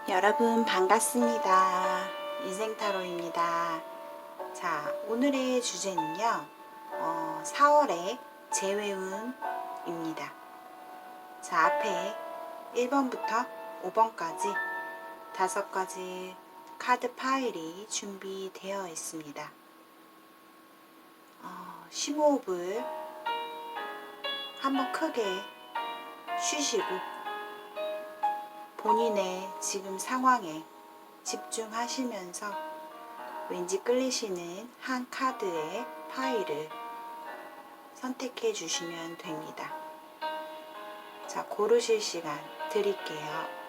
여러분 반갑습니다. 인생타로입니다. 자, 오늘의 주제는요. 4월의 재회운입니다. 자, 앞에 1번부터 5번까지 5가지 카드 파일이 준비되어 있습니다. 심호흡을 한번 크게 쉬시고 본인의 지금 상황에 집중하시면서 왠지 끌리시는 한 카드의 파일을 선택해 주시면 됩니다. 자, 고르실 시간 드릴게요.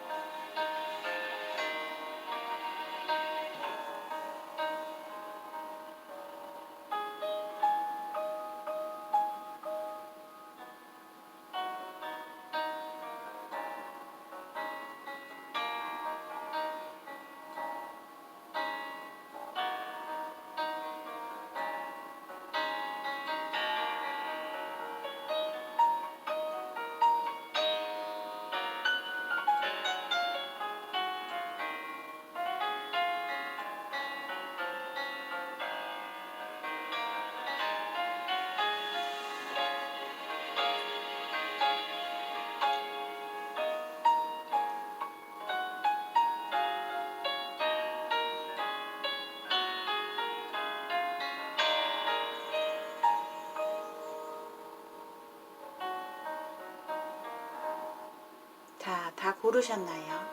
자, 다 고르셨나요?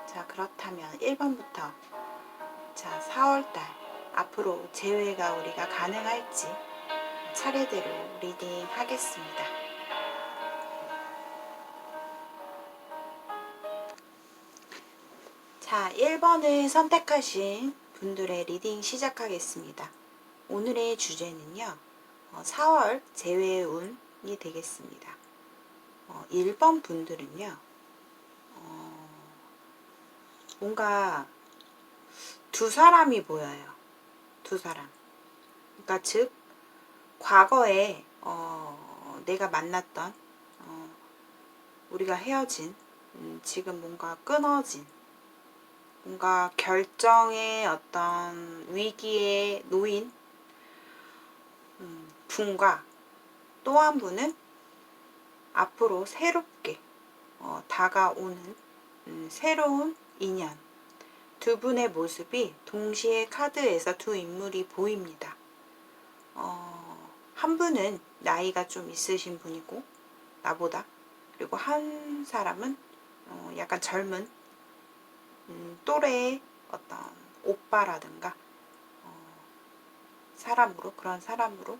자, 그렇다면 1번부터 자, 4월달 앞으로 재회가 우리가 가능할지 차례대로 리딩 하겠습니다. 자, 1번을 선택하신 분들의 리딩 시작하겠습니다. 오늘의 주제는요. 4월 재회운이 되겠습니다. 1번 분들은요. 뭔가 두 사람이 보여요. 두 사람. 그러니까 즉 과거에 내가 만났던 우리가 헤어진 지금 뭔가 끊어진 뭔가 결정의 어떤 위기에 놓인 분과 또 한 분은 앞으로 새롭게 다가오는 새로운 인연, 두 분의 모습이 동시에 카드에서 두 인물이 보입니다. 한 분은 나이가 좀 있으신 분이고 나보다, 그리고 한 사람은 약간 젊은 또래의 어떤 오빠라든가 사람으로, 그런 사람으로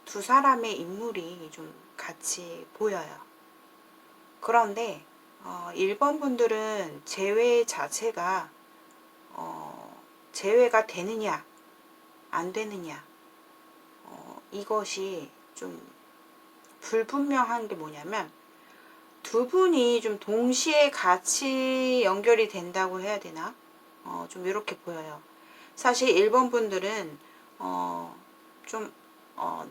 두 사람의 인물이 좀 같이 보여요. 그런데 1번 분들은 재회 자체가 재회가 되느냐 안 되느냐 이것이 좀 불분명한 게 뭐냐면 두 분이 좀 동시에 같이 연결이 된다고 해야 되나? 좀 이렇게 보여요. 사실 1번 분들은 좀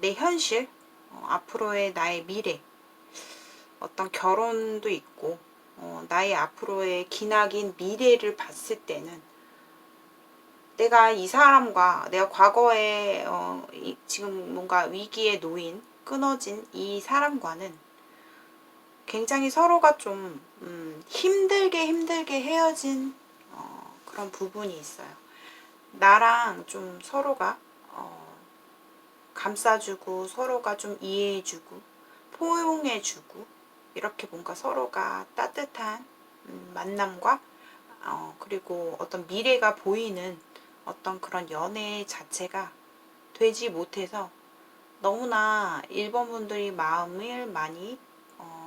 내 현실, 앞으로의 나의 미래, 어떤 결혼도 있고 나의 앞으로의 기나긴 미래를 봤을 때는 내가 이 사람과 내가 과거에 지금 뭔가 위기에 놓인 끊어진 이 사람과는 굉장히 서로가 좀 힘들게 헤어진 그런 부분이 있어요. 나랑 좀 서로가 감싸주고 서로가 좀 이해해주고 포용해주고 이렇게 뭔가 서로가 따뜻한 만남과 그리고 어떤 미래가 보이는 어떤 그런 연애 자체가 되지 못해서 너무나 1번 분들이 마음을 많이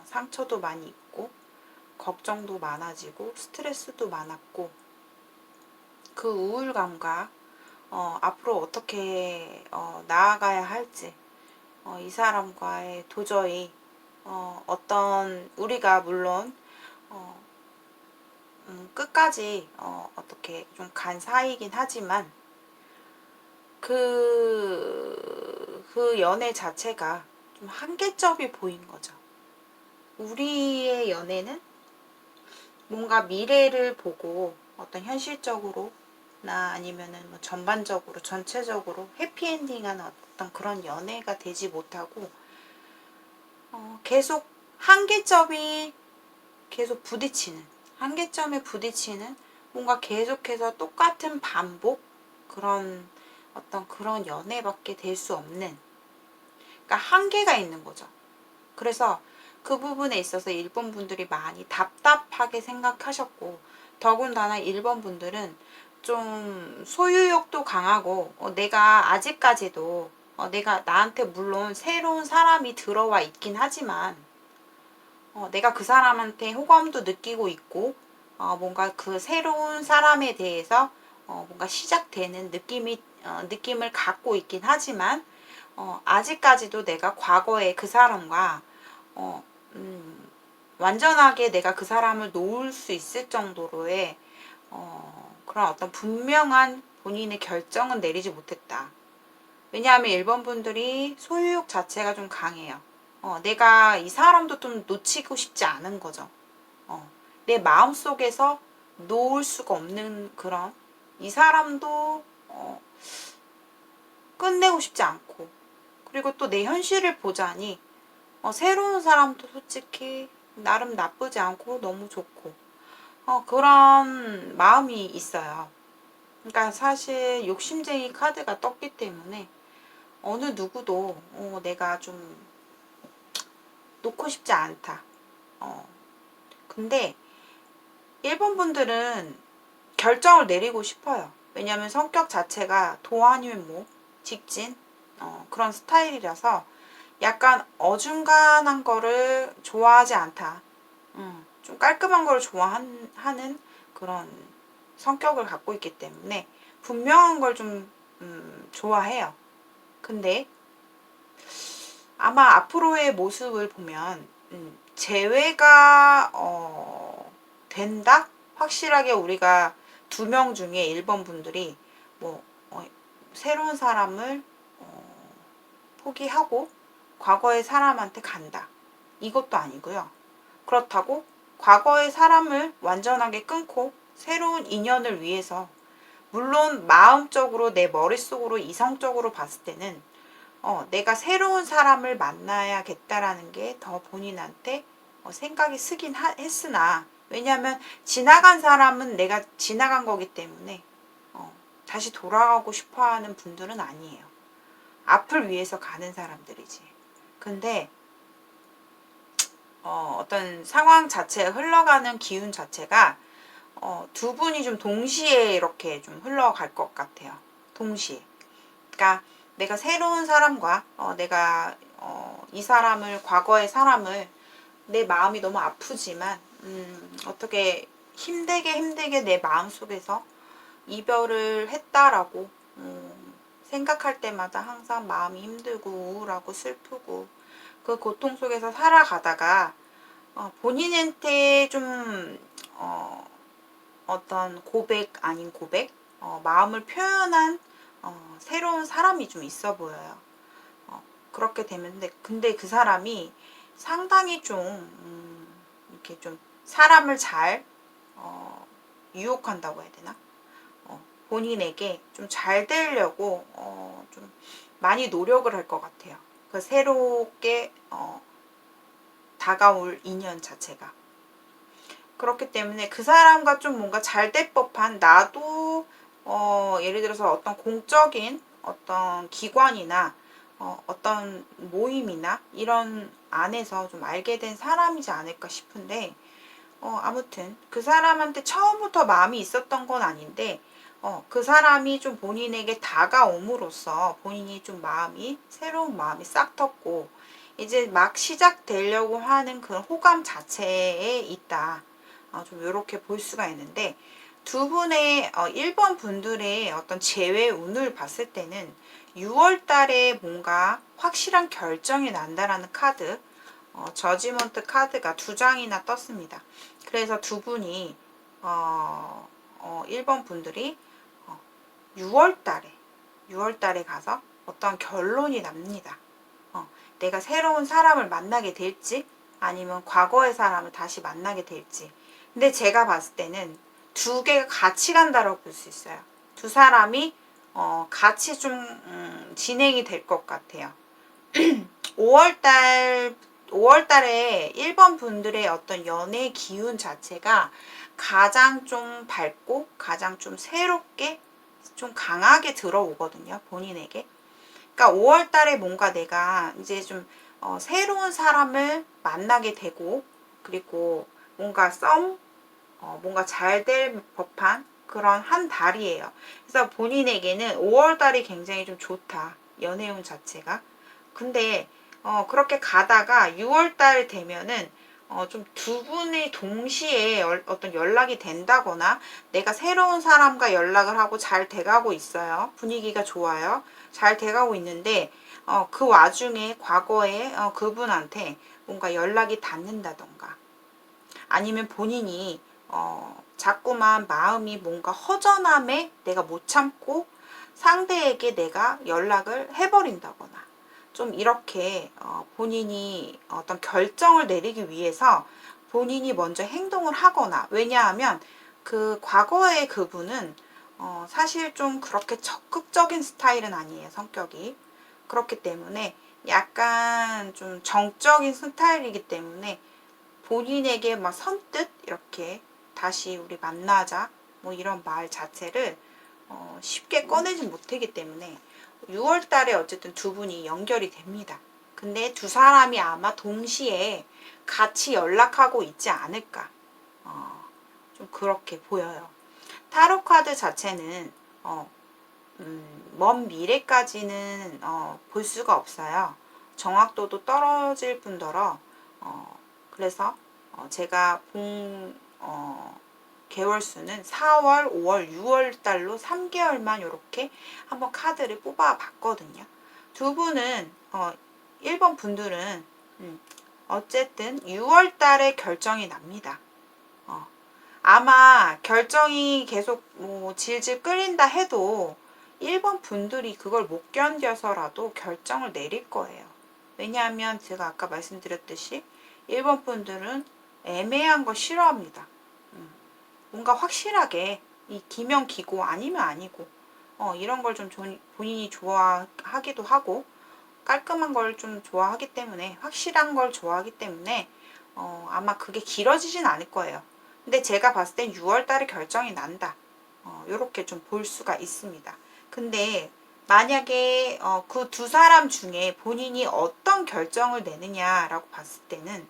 상처도 많이 있고 걱정도 많아지고 스트레스도 많았고 그 우울감과 앞으로 어떻게 나아가야 할지 이 사람과의 도저히 어떤 우리가 물론 끝까지 어떻게 좀 간 사이이긴 하지만 그 연애 자체가 좀 한계점이 보인 거죠. 우리의 연애는 뭔가 미래를 보고 어떤 현실적으로 나 아니면은 뭐 전반적으로 전체적으로 해피엔딩한 어떤 그런 연애가 되지 못하고 계속 한계점이 계속 부딪히는 한계점에 부딪히는 뭔가 계속해서 똑같은 반복 그런 어떤 그런 연애밖에 될 수 없는 그러니까 한계가 있는 거죠. 그래서 그 부분에 있어서 일본 분들이 많이 답답하게 생각하셨고 더군다나 일본 분들은 좀 소유욕도 강하고 내가 아직까지도 내가 나한테 물론 새로운 사람이 들어와 있긴 하지만 내가 그 사람한테 호감도 느끼고 있고 뭔가 그 새로운 사람에 대해서 뭔가 시작되는 느낌을 갖고 있긴 하지만 아직까지도 내가 과거에 그 사람과 어, 완전하게 내가 그 사람을 놓을 수 있을 정도로의 그런 어떤 분명한 본인의 결정은 내리지 못했다. 왜냐하면 일본 분들이 소유욕 자체가 좀 강해요. 내가 이 사람도 좀 놓치고 싶지 않은 거죠. 내 마음속에서 놓을 수가 없는 그런 이 사람도 끝내고 싶지 않고 그리고 또 내 현실을 보자니 새로운 사람도 솔직히 나름 나쁘지 않고 너무 좋고 그런 마음이 있어요. 그러니까 사실 욕심쟁이 카드가 떴기 때문에 어느 누구도 내가 좀 놓고 싶지 않다. 근데 일본 분들은 결정을 내리고 싶어요. 왜냐하면 성격 자체가 도안율모, 직진 그런 스타일이라서 약간 어중간한 거를 좋아하지 않다. 좀 깔끔한 걸 좋아하는 그런 성격을 갖고 있기 때문에 분명한 걸 좀 좋아해요. 근데 아마 앞으로의 모습을 보면 재회가 된다? 확실하게 우리가 2명 중에 1번 분들이 뭐 새로운 사람을 포기하고 과거의 사람한테 간다. 이것도 아니고요. 그렇다고 과거의 사람을 완전하게 끊고 새로운 인연을 위해서 물론 마음적으로 내 머릿속으로 이성적으로 봤을 때는 내가 새로운 사람을 만나야겠다라는 게 더 본인한테 생각이 쓰긴 했으나 왜냐하면 지나간 사람은 내가 지나간 거기 때문에 다시 돌아가고 싶어하는 분들은 아니에요. 앞을 위해서 가는 사람들이지. 근데 어떤 상황 자체가 흘러가는 기운 자체가 두 분이 좀 동시에 이렇게 좀 흘러갈 것 같아요. 동시에. 그러니까 내가 새로운 사람과 내가 이 사람을 과거의 사람을 내 마음이 너무 아프지만 어떻게 힘들게 내 마음속에서 이별을 했다라고 생각할 때마다 항상 마음이 힘들고 우울하고 슬프고 그 고통 속에서 살아가다가 본인한테 좀 어떤 고백 아닌 고백 마음을 표현한 새로운 사람이 좀 있어 보여요. 그렇게 되면 근데 그 사람이 상당히 좀 이렇게 좀 사람을 잘 유혹한다고 해야 되나? 본인에게 좀 잘 되려고 좀 많이 노력을 할 것 같아요. 그 새롭게 다가올 인연 자체가. 그렇기 때문에 그 사람과 좀 뭔가 잘 될 법한 나도 예를 들어서 어떤 공적인 어떤 기관이나 어떤 모임이나 이런 안에서 좀 알게 된 사람이지 않을까 싶은데 아무튼 그 사람한테 처음부터 마음이 있었던 건 아닌데 그 사람이 좀 본인에게 다가옴으로써 본인이 좀 새로운 마음이 싹 텄고 이제 막 시작되려고 하는 그런 호감 자체에 있다. 좀 이렇게 볼 수가 있는데 두 분의 1번 분들의 어떤 재회 운을 봤을 때는 6월 달에 뭔가 확실한 결정이 난다라는 카드 저지먼트 카드가 2장이나 떴습니다. 그래서 두 분이 1번 분들이 6월 달에 가서 어떤 결론이 납니다. 내가 새로운 사람을 만나게 될지 아니면 과거의 사람을 다시 만나게 될지 근데 제가 봤을 때는 두 개가 같이 간다라고 볼 수 있어요. 두 사람이 같이 좀 진행이 될 것 같아요. 5월달 5월달에 1번 분들의 어떤 연애 기운 자체가 가장 좀 밝고 가장 좀 새롭게 좀 강하게 들어오거든요. 본인에게. 그러니까 5월달에 뭔가 내가 이제 좀 새로운 사람을 만나게 되고, 그리고 뭔가 뭔가 잘 될 법한 그런 한 달이에요. 그래서 본인에게는 5월달이 굉장히 좀 좋다. 연애운 자체가. 근데 그렇게 가다가 6월달 되면은 좀 두 분이 동시에 어떤 연락이 된다거나 내가 새로운 사람과 연락을 하고 잘 돼가고 있어요. 분위기가 좋아요. 잘 돼가고 있는데 그 와중에 과거에 그분한테 뭔가 연락이 닿는다던가, 아니면 본인이 자꾸만 마음이 뭔가 허전함에 내가 못 참고 상대에게 내가 연락을 해버린다거나, 좀 이렇게 본인이 어떤 결정을 내리기 위해서 본인이 먼저 행동을 하거나, 왜냐하면 그 과거의 그분은 사실 좀 그렇게 적극적인 스타일은 아니에요, 성격이. 그렇기 때문에 약간 좀 정적인 스타일이기 때문에 본인에게 막 선뜻 이렇게 다시 우리 만나자 뭐 이런 말 자체를 쉽게 꺼내지 못하기 때문에 6월 달에 어쨌든 두 분이 연결이 됩니다. 근데 두 사람이 아마 동시에 같이 연락하고 있지 않을까, 좀 그렇게 보여요. 타로 카드 자체는 먼 미래까지는 볼 수가 없어요. 정확도도 떨어질 뿐더러 그래서 제가 본 개월수는 4월, 5월, 6월 달로 3개월만 이렇게 한번 카드를 뽑아 봤거든요. 두 분은 1번 분들은 어쨌든 6월 달에 결정이 납니다. 아마 결정이 계속 뭐 질질 끌린다 해도 1번 분들이 그걸 못 견뎌서라도 결정을 내릴 거예요. 왜냐하면 제가 아까 말씀드렸듯이 1번 분들은 애매한 거 싫어합니다. 뭔가 확실하게 이 기면 기고 아니면 아니고 이런 걸 좀 본인이 좋아하기도 하고 깔끔한 걸 좀 좋아하기 때문에, 확실한 걸 좋아하기 때문에 아마 그게 길어지진 않을 거예요. 근데 제가 봤을 땐 6월 달에 결정이 난다. 요렇게 좀 볼 수가 있습니다. 근데 만약에 그 두 사람 중에 본인이 어떤 결정을 내느냐라고 봤을 때는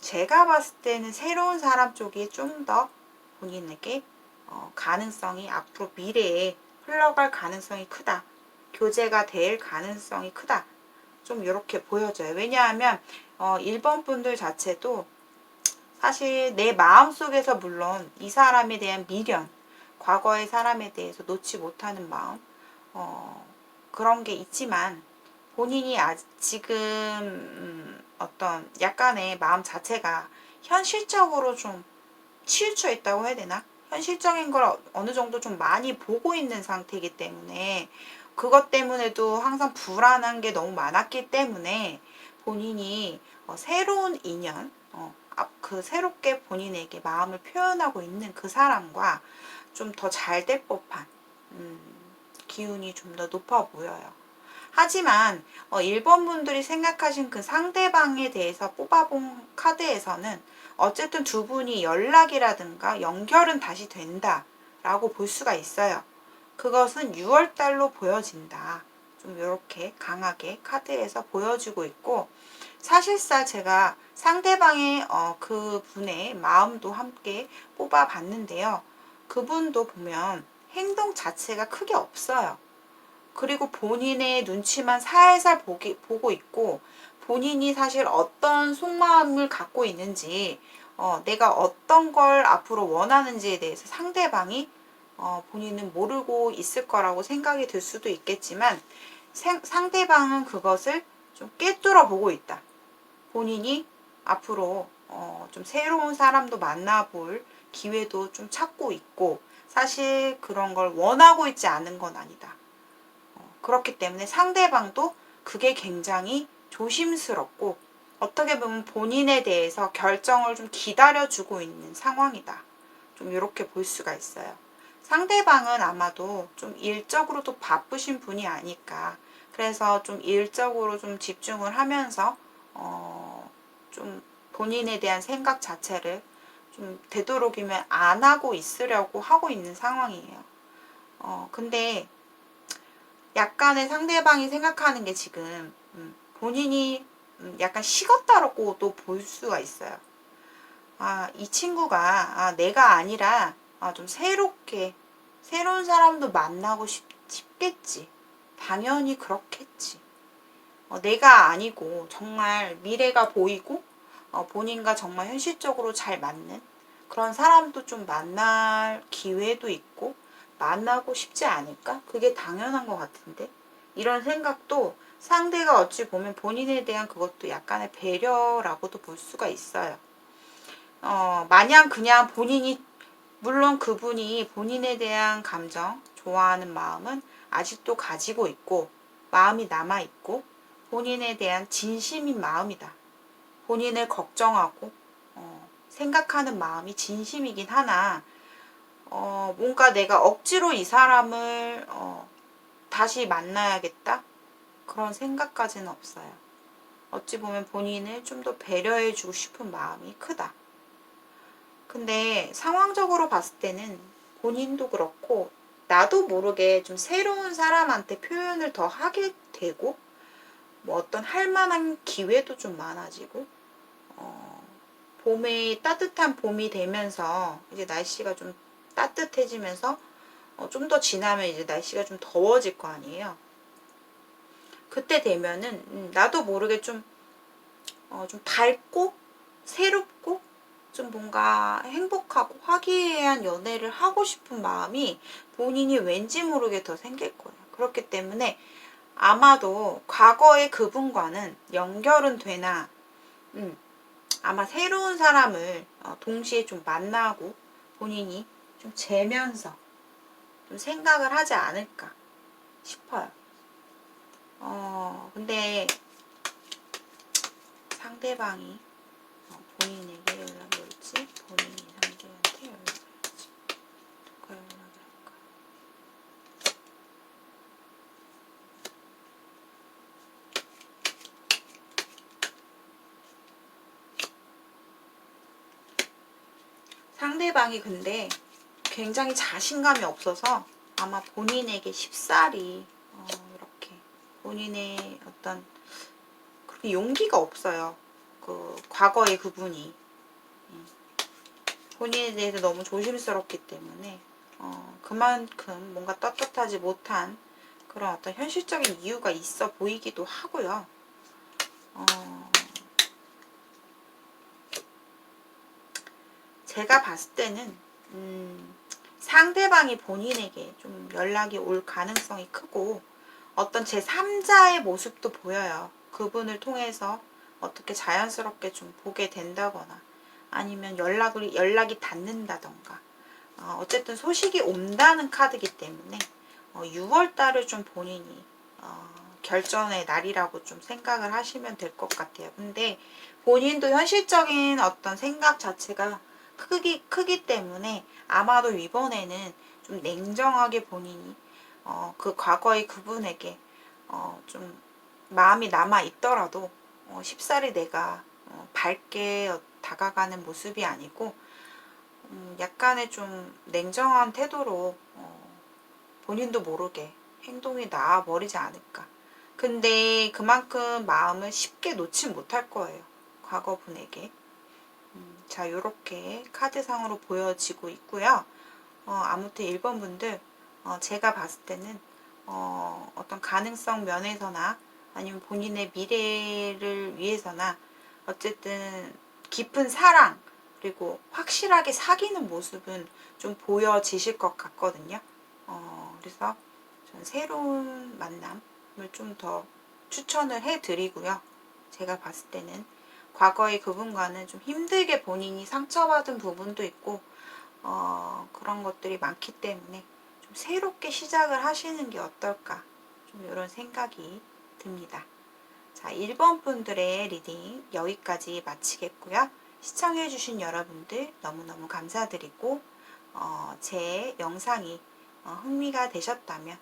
제가 봤을 때는 새로운 사람 쪽이 좀 더 본인에게 가능성이 앞으로 미래에 흘러갈 가능성이 크다. 교제가 될 가능성이 크다. 좀 이렇게 보여져요. 왜냐하면 1번 분들 자체도 사실 내 마음속에서 물론 이 사람에 대한 미련, 과거의 사람에 대해서 놓지 못하는 마음, 그런 게 있지만 본인이 지금 어떤 약간의 마음 자체가 현실적으로 좀 치우쳐 있다고 해야 되나? 현실적인 걸 어느 정도 좀 많이 보고 있는 상태이기 때문에, 그것 때문에도 항상 불안한 게 너무 많았기 때문에 본인이 새로운 인연, 그 새롭게 본인에게 마음을 표현하고 있는 그 사람과 좀 더 잘 될 법한 기운이 좀 더 높아 보여요. 하지만 1번 분들이 생각하신 그 상대방에 대해서 뽑아본 카드에서는 어쨌든 두 분이 연락이라든가 연결은 다시 된다 라고 볼 수가 있어요. 그것은 6월달로 보여진다. 좀 이렇게 강하게 카드에서 보여주고 있고, 사실상 제가 상대방의 그 분의 마음도 함께 뽑아봤는데요. 그분도 보면 행동 자체가 크게 없어요. 그리고 본인의 눈치만 살살 보고 있고, 본인이 사실 어떤 속마음을 갖고 있는지, 내가 어떤 걸 앞으로 원하는지에 대해서 상대방이 본인은 모르고 있을 거라고 생각이 들 수도 있겠지만, 상대방은 그것을 좀 꿰뚫어 보고 있다. 본인이 앞으로 좀 새로운 사람도 만나볼 기회도 좀 찾고 있고, 사실 그런 걸 원하고 있지 않은 건 아니다. 그렇기 때문에 상대방도 그게 굉장히 조심스럽고 어떻게 보면 본인에 대해서 결정을 좀 기다려주고 있는 상황이다. 좀 이렇게 볼 수가 있어요. 상대방은 아마도 좀 일적으로도 바쁘신 분이 아닐까. 그래서 좀 일적으로 좀 집중을 하면서 좀 본인에 대한 생각 자체를 좀 되도록이면 안 하고 있으려고 하고 있는 상황이에요. 근데 약간의 상대방이 생각하는 게 지금 본인이 약간 식었다라고도 볼 수가 있어요. 이 친구가 내가 아니라 좀 새롭게 새로운 사람도 만나고 싶겠지. 당연히 그렇겠지. 내가 아니고 정말 미래가 보이고 본인과 정말 현실적으로 잘 맞는 그런 사람도 좀 만날 기회도 있고 만나고 싶지 않을까? 그게 당연한 것 같은데 이런 생각도 상대가 어찌 보면 본인에 대한 그것도 약간의 배려라고도 볼 수가 있어요. 마냥 그냥 본인이 물론 그분이 본인에 대한 감정, 좋아하는 마음은 아직도 가지고 있고 마음이 남아 있고 본인에 대한 진심인 마음이다. 본인을 걱정하고 생각하는 마음이 진심이긴 하나 뭔가 내가 억지로 이 사람을 다시 만나야겠다 그런 생각까지는 없어요. 어찌 보면 본인을 좀 더 배려해주고 싶은 마음이 크다. 근데 상황적으로 봤을 때는 본인도 그렇고 나도 모르게 좀 새로운 사람한테 표현을 더 하게 되고 뭐 어떤 할 만한 기회도 좀 많아지고 봄에 따뜻한 봄이 되면서 이제 날씨가 좀 따뜻해지면서 좀 더 지나면 이제 날씨가 좀 더워질 거 아니에요. 그때 되면은 나도 모르게 좀 밝고 새롭고 좀 뭔가 행복하고 화기애애한 연애를 하고 싶은 마음이 본인이 왠지 모르게 더 생길 거예요. 그렇기 때문에 아마도 과거의 그분과는 연결은 되나 아마 새로운 사람을 동시에 좀 만나고 본인이 좀 재면서 좀 생각을 하지 않을까 싶어요. 근데 상대방이 본인에게 연락이 올지 본인이 상대한테 연락을 할지 누가 연락을 할까? 상대방이 근데 굉장히 자신감이 없어서 아마 본인에게 쉽사리 이렇게 본인의 어떤 그렇게 용기가 없어요. 그 과거의 그분이 본인에 대해서 너무 조심스럽기 때문에 그만큼 뭔가 떳떳하지 못한 그런 어떤 현실적인 이유가 있어 보이기도 하고요. 제가 봤을 때는 상대방이 본인에게 좀 연락이 올 가능성이 크고 어떤 제3자의 모습도 보여요. 그분을 통해서 어떻게 자연스럽게 좀 보게 된다거나 아니면 연락이 닿는다던가 어쨌든 소식이 온다는 카드이기 때문에 6월달을 좀 본인이 결전의 날이라고 좀 생각을 하시면 될 것 같아요. 근데 본인도 현실적인 어떤 생각 자체가 크기 때문에 아마도 이번에는 좀 냉정하게 본인이 그 과거의 그분에게 좀 마음이 남아 있더라도 쉽사리 내가 밝게 다가가는 모습이 아니고 약간의 좀 냉정한 태도로 본인도 모르게 행동이 나와버리지 않을까. 근데 그만큼 마음을 쉽게 놓지 못할 거예요. 과거 분에게. 자, 요렇게 카드상으로 보여지고 있고요. 아무튼 1번 분들 제가 봤을 때는 어떤 가능성 면에서나 아니면 본인의 미래를 위해서나 어쨌든 깊은 사랑 그리고 확실하게 사귀는 모습은 좀 보여지실 것 같거든요. 그래서 전 새로운 만남을 좀 더 추천을 해드리고요. 제가 봤을 때는 과거의 그분과는 좀 힘들게 본인이 상처받은 부분도 있고 그런 것들이 많기 때문에 좀 새롭게 시작을 하시는 게 어떨까 좀 이런 생각이 듭니다. 자, 자, 1번 분들의 리딩 여기까지 마치겠고요. 시청해주신 여러분들 너무너무 감사드리고 제 영상이 흥미가 되셨다면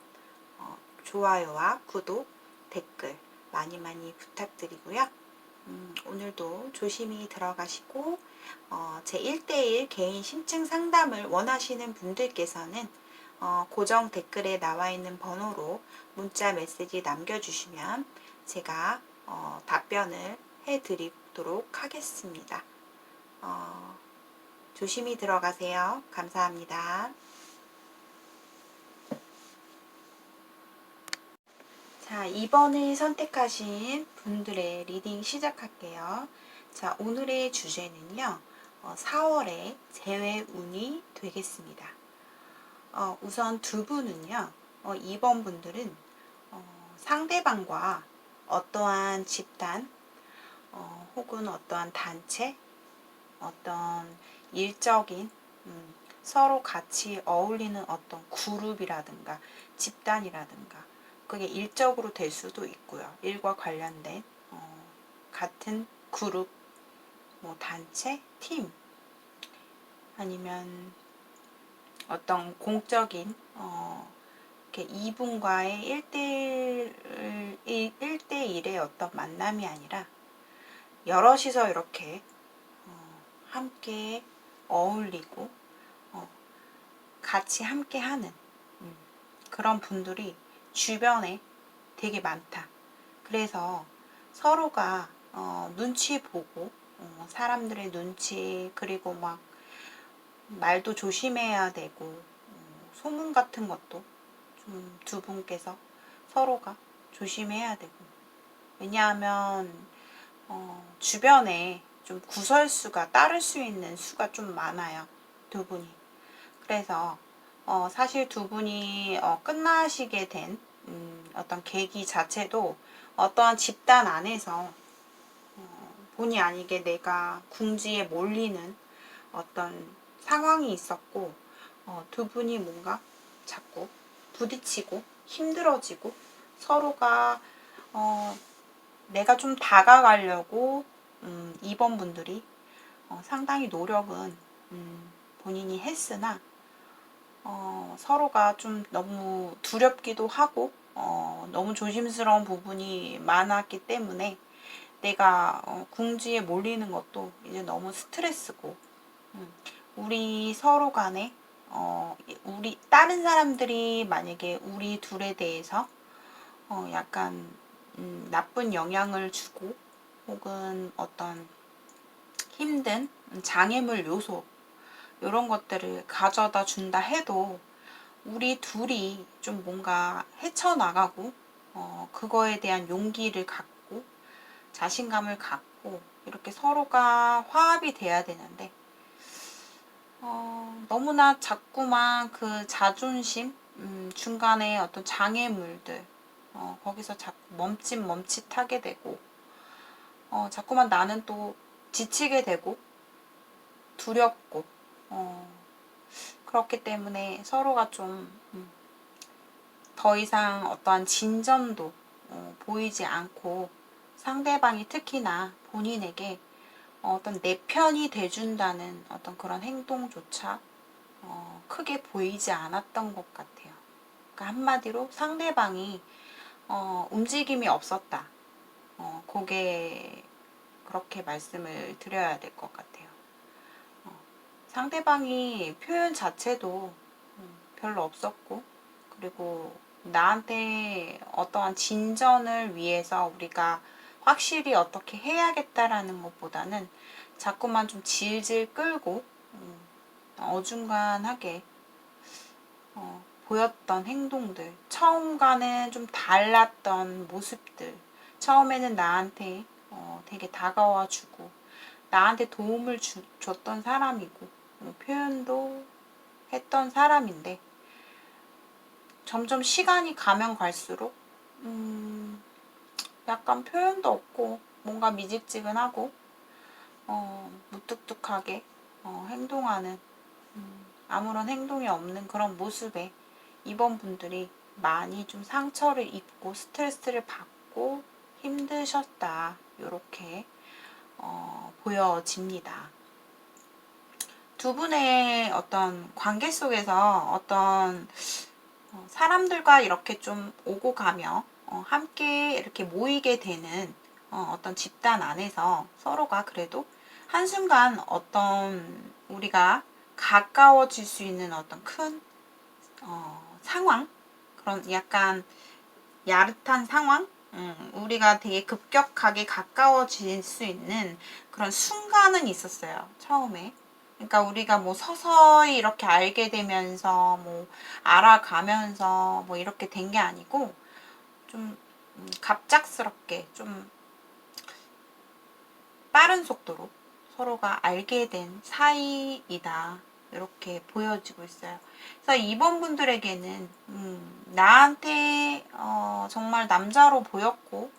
좋아요와 구독, 댓글 많이 많이 부탁드리고요. 오늘도 조심히 들어가시고 제 1대1 개인 심층 상담을 원하시는 분들께서는 고정 댓글에 나와 있는 번호로 문자 메시지 남겨주시면 제가 답변을 해드리도록 하겠습니다. 조심히 들어가세요. 감사합니다. 자, 2번을 선택하신 분들의 리딩 시작할게요. 자, 오늘의 주제는요, 4월의 재회운이 되겠습니다. 우선 두 분은요, 2번 분들은 상대방과 어떠한 집단, 혹은 어떠한 단체, 어떤 일적인, 서로 같이 어울리는 어떤 그룹이라든가 집단이라든가 그게 일적으로 될 수도 있고요. 일과 관련된 같은 그룹, 뭐 단체, 팀, 아니면 어떤 공적인 이렇게 이분과의 1대1의 어떤 만남이 아니라 여럿이서 이렇게 함께 어울리고 같이 함께 하는 그런 분들이 주변에 되게 많다. 그래서 서로가 눈치 보고 사람들의 눈치, 그리고 막 말도 조심해야 되고 소문 같은 것도 좀 두 분께서 서로가 조심해야 되고, 왜냐하면 주변에 좀 구설수가 따를 수 있는 수가 좀 많아요. 두 분이. 그래서 사실 두 분이 끝나시게 된 어떤 계기 자체도 어떠한 집단 안에서 본의 아니게 내가 궁지에 몰리는 어떤 상황이 있었고 두 분이 뭔가 자꾸 부딪히고 힘들어지고 서로가 내가 좀 다가가려고 2번 분들이 상당히 노력은 본인이 했으나 서로가 좀 너무 두렵기도 하고 너무 조심스러운 부분이 많았기 때문에 내가 궁지에 몰리는 것도 이제 너무 스트레스고, 우리 서로 간에 우리 다른 사람들이 만약에 우리 둘에 대해서 약간 나쁜 영향을 주고 혹은 어떤 힘든 장애물 요소 이런 것들을 가져다 준다 해도 우리 둘이 좀 뭔가 헤쳐나가고 그거에 대한 용기를 갖고 자신감을 갖고 이렇게 서로가 화합이 돼야 되는데 너무나 자꾸만 그 자존심, 중간에 어떤 장애물들 거기서 자꾸 멈칫멈칫하게 되고 자꾸만 나는 또 지치게 되고 두렵고 그렇기 때문에 서로가 좀 더 이상 어떠한 진전도 보이지 않고 상대방이 특히나 본인에게 어떤 내 편이 돼준다는 어떤 그런 행동조차 크게 보이지 않았던 것 같아요. 그러니까 한마디로 상대방이 움직임이 없었다. 그게 그렇게 말씀을 드려야 될 것 같아요. 상대방이 표현 자체도 별로 없었고, 그리고 나한테 어떠한 진전을 위해서 우리가 확실히 어떻게 해야겠다라는 것보다는 자꾸만 좀 질질 끌고 어중간하게 보였던 행동들, 처음과는 좀 달랐던 모습들, 처음에는 나한테 되게 다가와주고 나한테 도움을 줬던 사람이고 표현도 했던 사람인데 점점 시간이 가면 갈수록 약간 표현도 없고 뭔가 미직지근하고 무뚝뚝하게 행동하는 아무런 행동이 없는 그런 모습에 이번 분들이 많이 좀 상처를 입고 스트레스를 받고 힘드셨다. 이렇게 보여집니다. 두 분의 어떤 관계 속에서 어떤 사람들과 이렇게 좀 오고 가며 함께 이렇게 모이게 되는 어떤 집단 안에서 서로가 그래도 한순간 어떤 우리가 가까워질 수 있는 어떤 큰 상황, 그런 약간 야릇한 상황, 우리가 되게 급격하게 가까워질 수 있는 그런 순간은 있었어요, 처음에. 그러니까 우리가 뭐 서서히 이렇게 알게 되면서 뭐 알아가면서 뭐 이렇게 된 게 아니고 좀 갑작스럽게 좀 빠른 속도로 서로가 알게 된 사이이다. 이렇게 보여지고 있어요. 그래서 이번 분들에게는 나한테 정말 남자로 보였고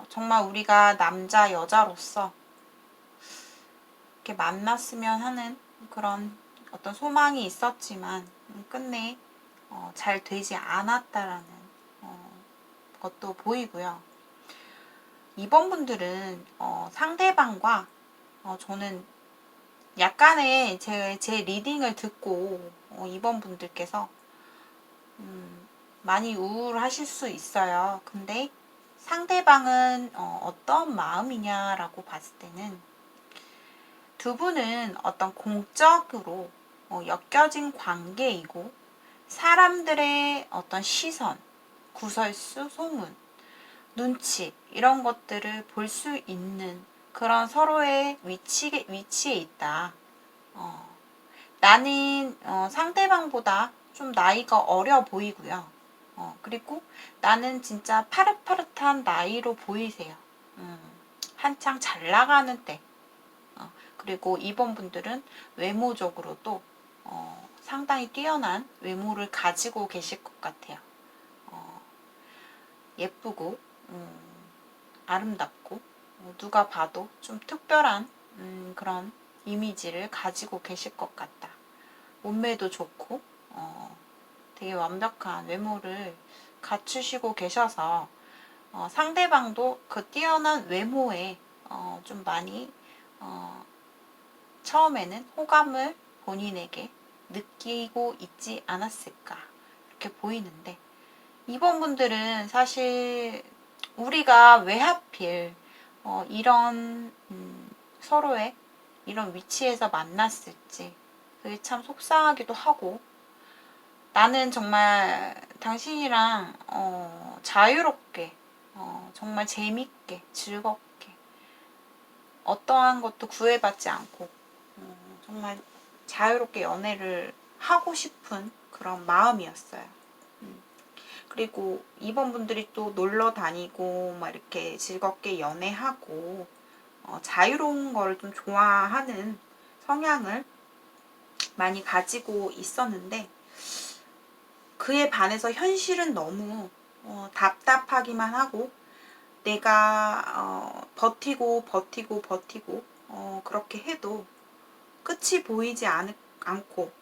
정말 우리가 남자 여자로서 이렇게 만났으면 하는 그런 어떤 소망이 있었지만 끝내 잘 되지 않았다라는 것도 보이고요. 이번 분들은 상대방과 저는 약간의 제 리딩을 듣고 이번 분들께서 많이 우울하실 수 있어요. 근데 상대방은 어떤 마음이냐라고 봤을 때는 두 분은 어떤 공적으로 엮여진 관계이고 사람들의 어떤 시선, 구설수, 소문, 눈치 이런 것들을 볼 수 있는 그런 서로의 위치에 있다. 나는 상대방보다 좀 나이가 어려 보이고요. 그리고 나는 진짜 파릇파릇한 나이로 보이세요. 한창 잘 나가는 때. 그리고 이번 분들은 외모적으로도 상당히 뛰어난 외모를 가지고 계실 것 같아요. 예쁘고 아름답고 누가 봐도 좀 특별한 그런 이미지를 가지고 계실 것 같다. 몸매도 좋고 되게 완벽한 외모를 갖추시고 계셔서 상대방도 그 뛰어난 외모에 좀 많이 처음에는 호감을 본인에게 느끼고 있지 않았을까 이렇게 보이는데 이번 분들은 사실 우리가 왜 하필 이런 서로의 이런 위치에서 만났을지 그게 참 속상하기도 하고 나는 정말 당신이랑 자유롭게 정말 재밌게 즐겁게 어떠한 것도 구애받지 않고 정말 자유롭게 연애를 하고 싶은 그런 마음이었어요. 그리고 이번 분들이 또 놀러 다니고 막 이렇게 즐겁게 연애하고 자유로운 걸 좀 좋아하는 성향을 많이 가지고 있었는데 그에 반해서 현실은 너무 답답하기만 하고 내가 버티고 그렇게 해도 끝이 보이지 않고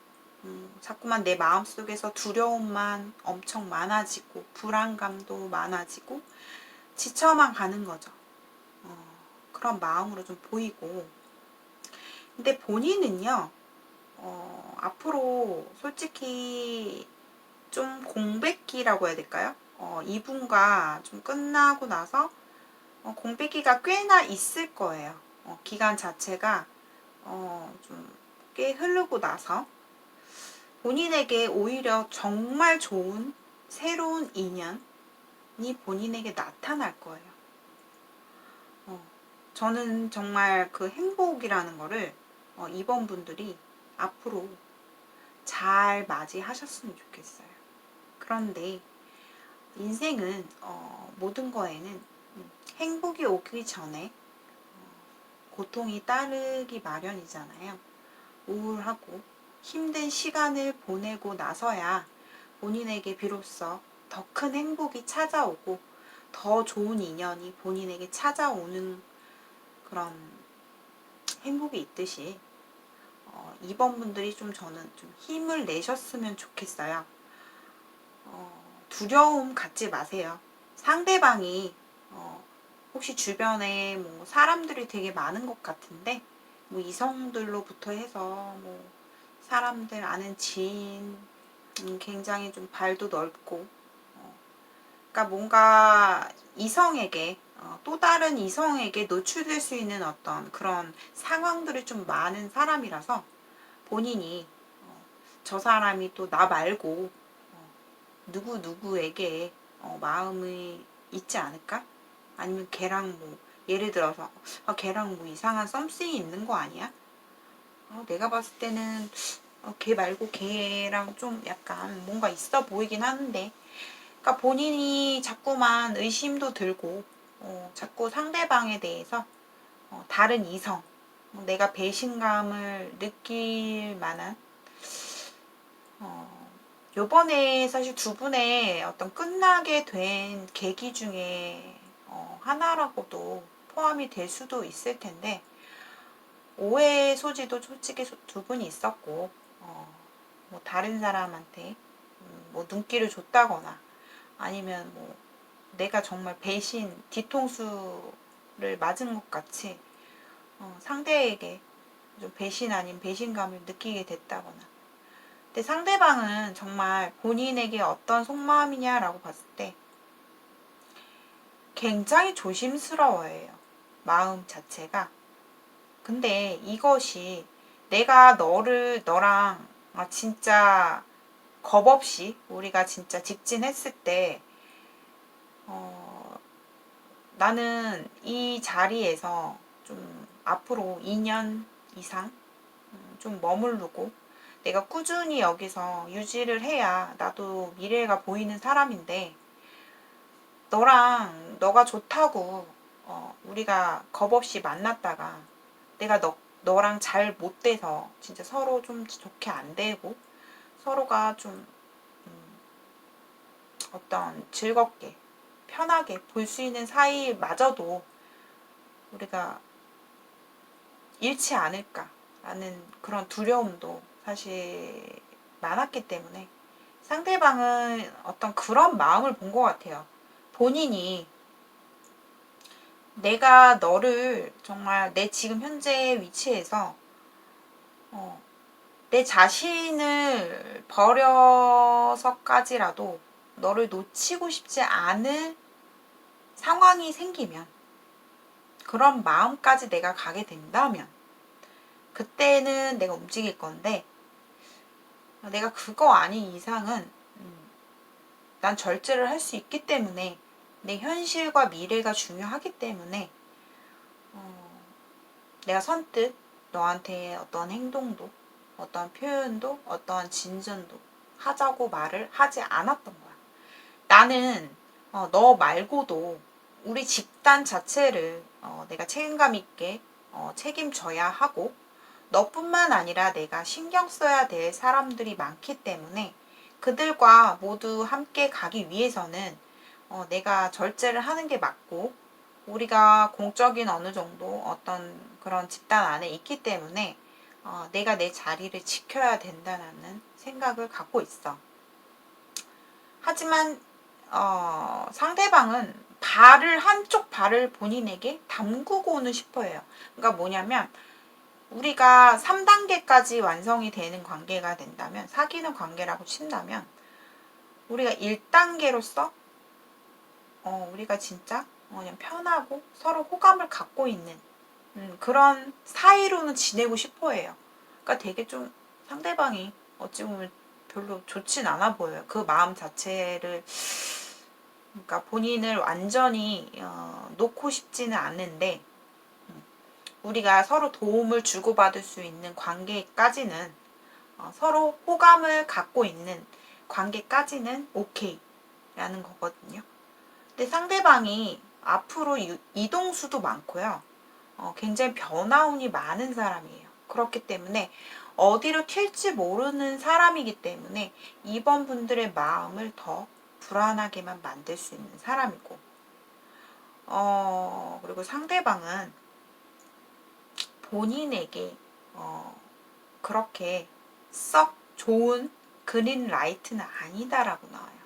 자꾸만 내 마음속에서 두려움만 엄청 많아지고 불안감도 많아지고 지쳐만 가는 거죠. 그런 마음으로 좀 보이고 근데 본인은요 앞으로 솔직히 좀 공백기라고 해야 될까요? 이분과 좀 끝나고 나서 공백기가 꽤나 있을 거예요. 기간 자체가 좀 꽤 흐르고 나서 본인에게 오히려 정말 좋은 새로운 인연이 본인에게 나타날 거예요. 저는 정말 그 행복이라는 거를 이번 분들이 앞으로 잘 맞이하셨으면 좋겠어요. 그런데 인생은 모든 거에는 행복이 오기 전에 고통이 따르기 마련이잖아요. 우울하고 힘든 시간을 보내고 나서야 본인에게 비로소 더 큰 행복이 찾아오고 더 좋은 인연이 본인에게 찾아오는 그런 행복이 있듯이 이번 분들이 좀 저는 좀 힘을 내셨으면 좋겠어요. 두려움 갖지 마세요. 상대방이 혹시 주변에 뭐 사람들이 되게 많은 것 같은데, 뭐 이성들로부터 해서 뭐 사람들 아는 지인, 굉장히 좀 발도 넓고, 그러니까 뭔가 이성에게, 또 다른 이성에게 노출될 수 있는 어떤 그런 상황들이 좀 많은 사람이라서 본인이 저 사람이 또 나 말고 누구에게 마음이 있지 않을까? 아니면 걔랑 뭐 예를 들어서 걔랑 뭐 이상한 썸씽이 있는 거 아니야? 내가 봤을 때는 걔 말고 걔랑 좀 약간 뭔가 있어 보이긴 하는데, 그러니까 본인이 자꾸만 의심도 들고 자꾸 상대방에 대해서 다른 이성, 내가 배신감을 느낄 만한 요번에 사실 두 분의 어떤 끝나게 된 계기 중에 하나라고도 포함이 될 수도 있을 텐데, 오해 소지도 솔직히 두 분이 있었고, 뭐 다른 사람한테 뭐 눈길을 줬다거나 아니면 뭐 내가 정말 배신 뒤통수를 맞은 것 같이 상대에게 좀 배신 아닌 배신감을 느끼게 됐다거나. 근데 상대방은 정말 본인에게 어떤 속마음이냐라고 봤을 때 굉장히 조심스러워해요. 마음 자체가. 근데 이것이 내가 너랑 진짜 겁 없이 우리가 진짜 직진했을 때 나는 이 자리에서 좀 앞으로 2년 이상 좀 머무르고 내가 꾸준히 여기서 유지를 해야 나도 미래가 보이는 사람인데, 너가 좋다고 우리가 겁없이 만났다가 내가 너랑 잘 못 돼서 진짜 서로 좀 좋게 안 되고 서로가 좀 어떤 즐겁게 편하게 볼 수 있는 사이마저도 우리가 잃지 않을까라는 그런 두려움도 사실 많았기 때문에 상대방은 어떤 그런 마음을 본 것 같아요. 본인이 내가 너를 정말 내 지금 현재 위치에서 내 자신을 버려서까지라도 너를 놓치고 싶지 않은 상황이 생기면, 그런 마음까지 내가 가게 된다면 그때는 내가 움직일 건데, 내가 그거 아닌 이상은 난 절제를 할 수 있기 때문에, 내 현실과 미래가 중요하기 때문에 내가 선뜻 너한테 어떤 행동도 어떤 표현도 어떠한 진전도 하자고 말을 하지 않았던 거야. 나는 너 말고도 우리 집단 자체를 내가 책임감 있게 책임져야 하고, 너뿐만 아니라 내가 신경 써야 될 사람들이 많기 때문에 그들과 모두 함께 가기 위해서는 내가 절제를 하는 게 맞고, 우리가 공적인 어느 정도 어떤 그런 집단 안에 있기 때문에 내가 내 자리를 지켜야 된다는 생각을 갖고 있어. 하지만 상대방은 한쪽 발을 본인에게 담그고는 싶어해요. 그러니까 뭐냐면, 우리가 3단계까지 완성이 되는 관계가 된다면, 사귀는 관계라고 친다면, 우리가 1단계로서 우리가 진짜 그냥 편하고 서로 호감을 갖고 있는 그런 사이로는 지내고 싶어 해요. 그러니까 되게 좀 상대방이 어찌 보면 별로 좋진 않아 보여요. 그 마음 자체를. 그러니까 본인을 완전히 놓고 싶지는 않는데, 우리가 서로 도움을 주고받을 수 있는 관계까지는, 서로 호감을 갖고 있는 관계까지는 오케이 라는 거거든요. 근데 상대방이 앞으로 이동수도 많고요. 굉장히 변화운이 많은 사람이에요. 그렇기 때문에 어디로 튈지 모르는 사람이기 때문에 이번 분들의 마음을 더 불안하게만 만들 수 있는 사람이고, 그리고 상대방은 본인에게 그렇게 썩 좋은 그린라이트는 아니다라고 나와요.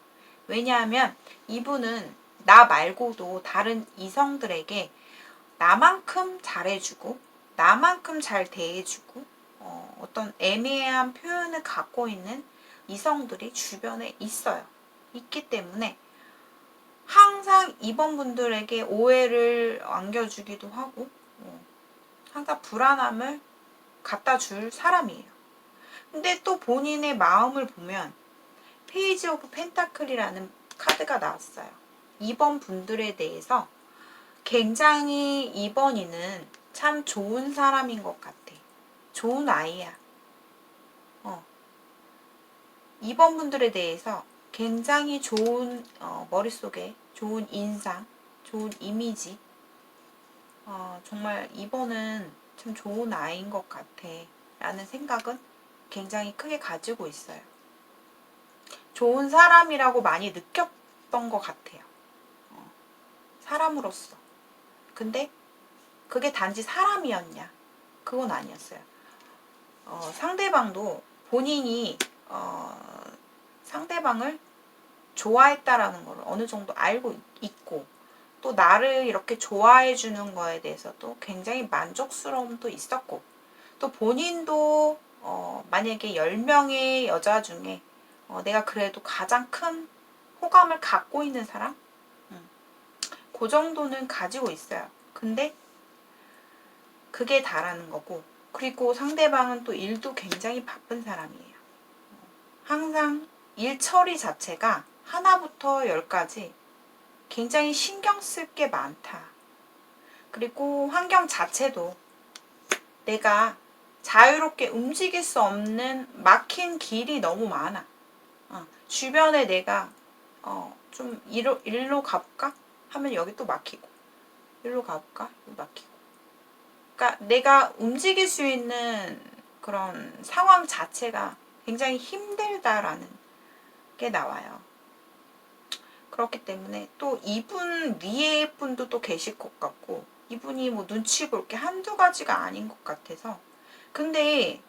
왜냐하면 이분은 나 말고도 다른 이성들에게 나만큼 잘해주고 나만큼 잘 대해주고 어떤 애매한 표현을 갖고 있는 이성들이 주변에 있어요. 있기 때문에 항상 2번 분들에게 오해를 안겨주기도 하고 항상 불안함을 갖다 줄 사람이에요. 근데 또 본인의 마음을 보면 페이지 오브 펜타클이라는 카드가 나왔어요. 2번 분들에 대해서 굉장히 2번이는 참 좋은 사람인 것 같아. 좋은 아이야. 2번 분들에 대해서 굉장히 좋은 머릿속에 좋은 인상, 좋은 이미지 정말 2번은 참 좋은 아이인 것 같아 라는 생각은 굉장히 크게 가지고 있어요. 좋은 사람이라고 많이 느꼈던 것 같아요. 사람으로서. 근데 그게 단지 사람이었냐? 그건 아니었어요. 상대방도 본인이 상대방을 좋아했다라는 걸 어느 정도 알고 있고 또 나를 이렇게 좋아해 주는 거에 대해서도 굉장히 만족스러움도 있었고 또 본인도 만약에 10명의 여자 중에 내가 그래도 가장 큰 호감을 갖고 있는 사람? 그 정도는 가지고 있어요. 근데 그게 다라는 거고 그리고 상대방은 또 일도 굉장히 바쁜 사람이에요. 항상 일 처리 자체가 하나부터 열까지 굉장히 신경 쓸 게 많다. 그리고 환경 자체도 내가 자유롭게 움직일 수 없는 막힌 길이 너무 많아. 주변에 내가 좀 일로 가볼까? 하면 여기 또 막히고 일로 가볼까? 여기 막히고 그러니까 내가 움직일 수 있는 그런 상황 자체가 굉장히 힘들다라는 게 나와요. 그렇기 때문에 또 이분 위에 분도 또 계실 것 같고 이분이 뭐 눈치 볼 게 한두 가지가 아닌 것 같아서 근데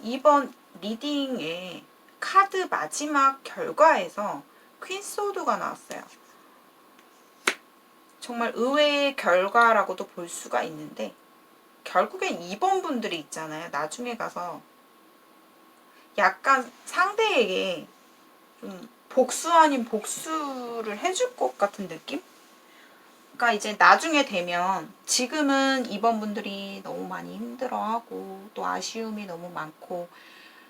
이번 리딩에 카드 마지막 결과에서 퀸 소드가 나왔어요. 정말 의외의 결과라고도 볼 수가 있는데 결국엔 2번 분들이 있잖아요. 나중에 가서 약간 상대에게 좀 복수 아닌 복수를 해줄 것 같은 느낌? 그러니까 이제 나중에 되면 지금은 2번 분들이 너무 많이 힘들어하고 또 아쉬움이 너무 많고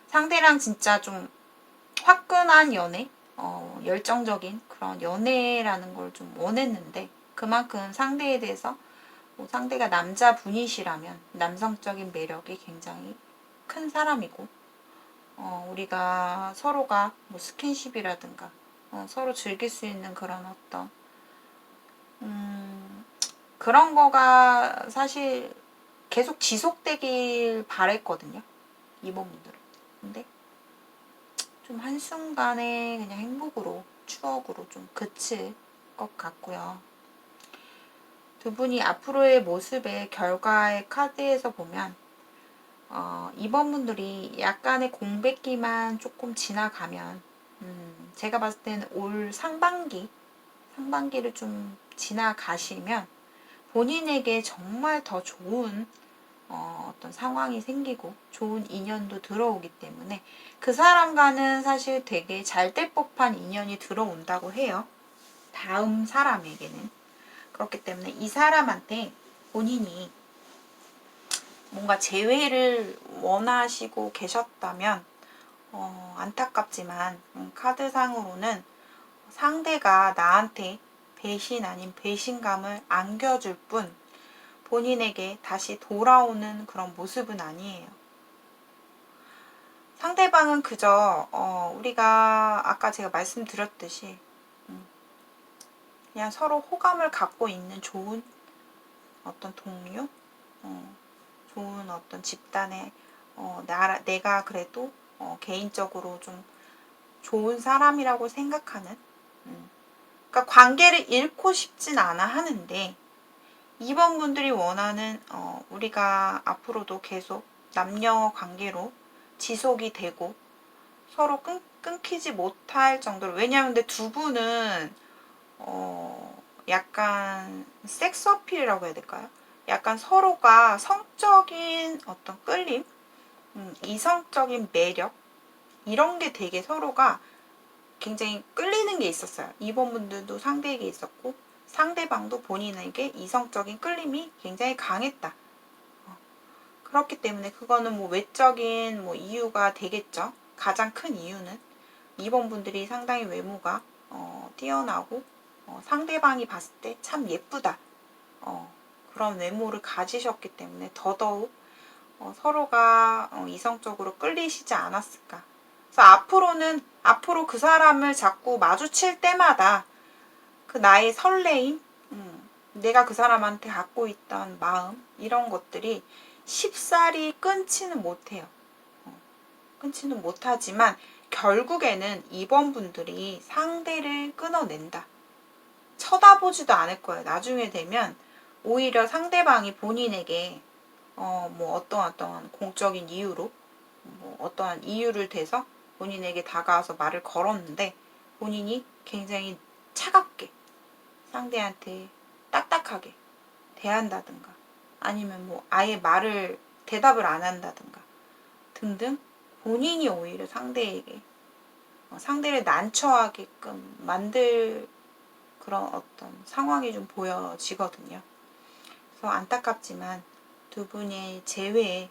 상대랑 진짜 좀 화끈한 연애, 열정적인 그런 연애라는 걸 좀 원했는데 그만큼 상대에 대해서 뭐 상대가 남자분이시라면 남성적인 매력이 굉장히 큰 사람이고 우리가 서로가 뭐 스킨십이라든가 서로 즐길 수 있는 그런 어떤 그런 거가 사실 계속 지속되길 바랬거든요. 이번 분들은. 근데 좀 한순간에 그냥 행복으로 추억으로 좀 그칠 것 같고요. 두 분이 앞으로의 모습의 결과의 카드에서 보면 이번 분들이 약간의 공백기만 조금 지나가면 제가 봤을 때는 올 상반기를 좀 지나가시면 본인에게 정말 더 좋은 어떤 상황이 생기고 좋은 인연도 들어오기 때문에 그 사람과는 사실 되게 잘 될 법한 인연이 들어온다고 해요. 다음 사람에게는. 그렇기 때문에 이 사람한테 본인이 뭔가 재회를 원하시고 계셨다면 안타깝지만 카드상으로는 상대가 나한테 배신 아닌 배신감을 안겨줄 뿐 본인에게 다시 돌아오는 그런 모습은 아니에요. 상대방은 그저 우리가 아까 제가 말씀드렸듯이 그냥 서로 호감을 갖고 있는 좋은 어떤 동료, 좋은 어떤 집단의 내가 그래도 개인적으로 좀 좋은 사람이라고 생각하는 그러니까 관계를 잃고 싶진 않아 하는데 2번 분들이 원하는 우리가 앞으로도 계속 남녀 관계로 지속이 되고 서로 끊기지 못할 정도로 왜냐하면 근데 두 분은 약간 섹스 어필이라고 해야 될까요? 약간 서로가 성적인 어떤 끌림, 이성적인 매력, 이런 게 되게 서로가 굉장히 끌리는 게 있었어요. 2번 분들도 상대에게 있었고, 상대방도 본인에게 이성적인 끌림이 굉장히 강했다. 그렇기 때문에 그거는 뭐 외적인 뭐 이유가 되겠죠. 가장 큰 이유는 2번 분들이 상당히 외모가 뛰어나고 상대방이 봤을 때 참 예쁘다. 그런 외모를 가지셨기 때문에 더더욱 서로가 이성적으로 끌리시지 않았을까. 그래서 앞으로 그 사람을 자꾸 마주칠 때마다 그 나의 설레임, 내가 그 사람한테 갖고 있던 마음, 이런 것들이 쉽사리 끊지는 못해요. 끊지는 못하지만 결국에는 2번 분들이 상대를 끊어낸다. 쳐다보지도 않을 거예요. 나중에 되면 오히려 상대방이 본인에게 뭐 어떠한 공적인 이유로 뭐 어떠한 이유를 대서 본인에게 다가와서 말을 걸었는데 본인이 굉장히 차갑게 상대한테 딱딱하게 대한다든가 아니면 뭐 아예 대답을 안 한다든가 등등 본인이 오히려 상대에게 상대를 난처하게끔 만들 그런 어떤 상황이 좀 보여지거든요. 그래서 안타깝지만 두 분의 재회에는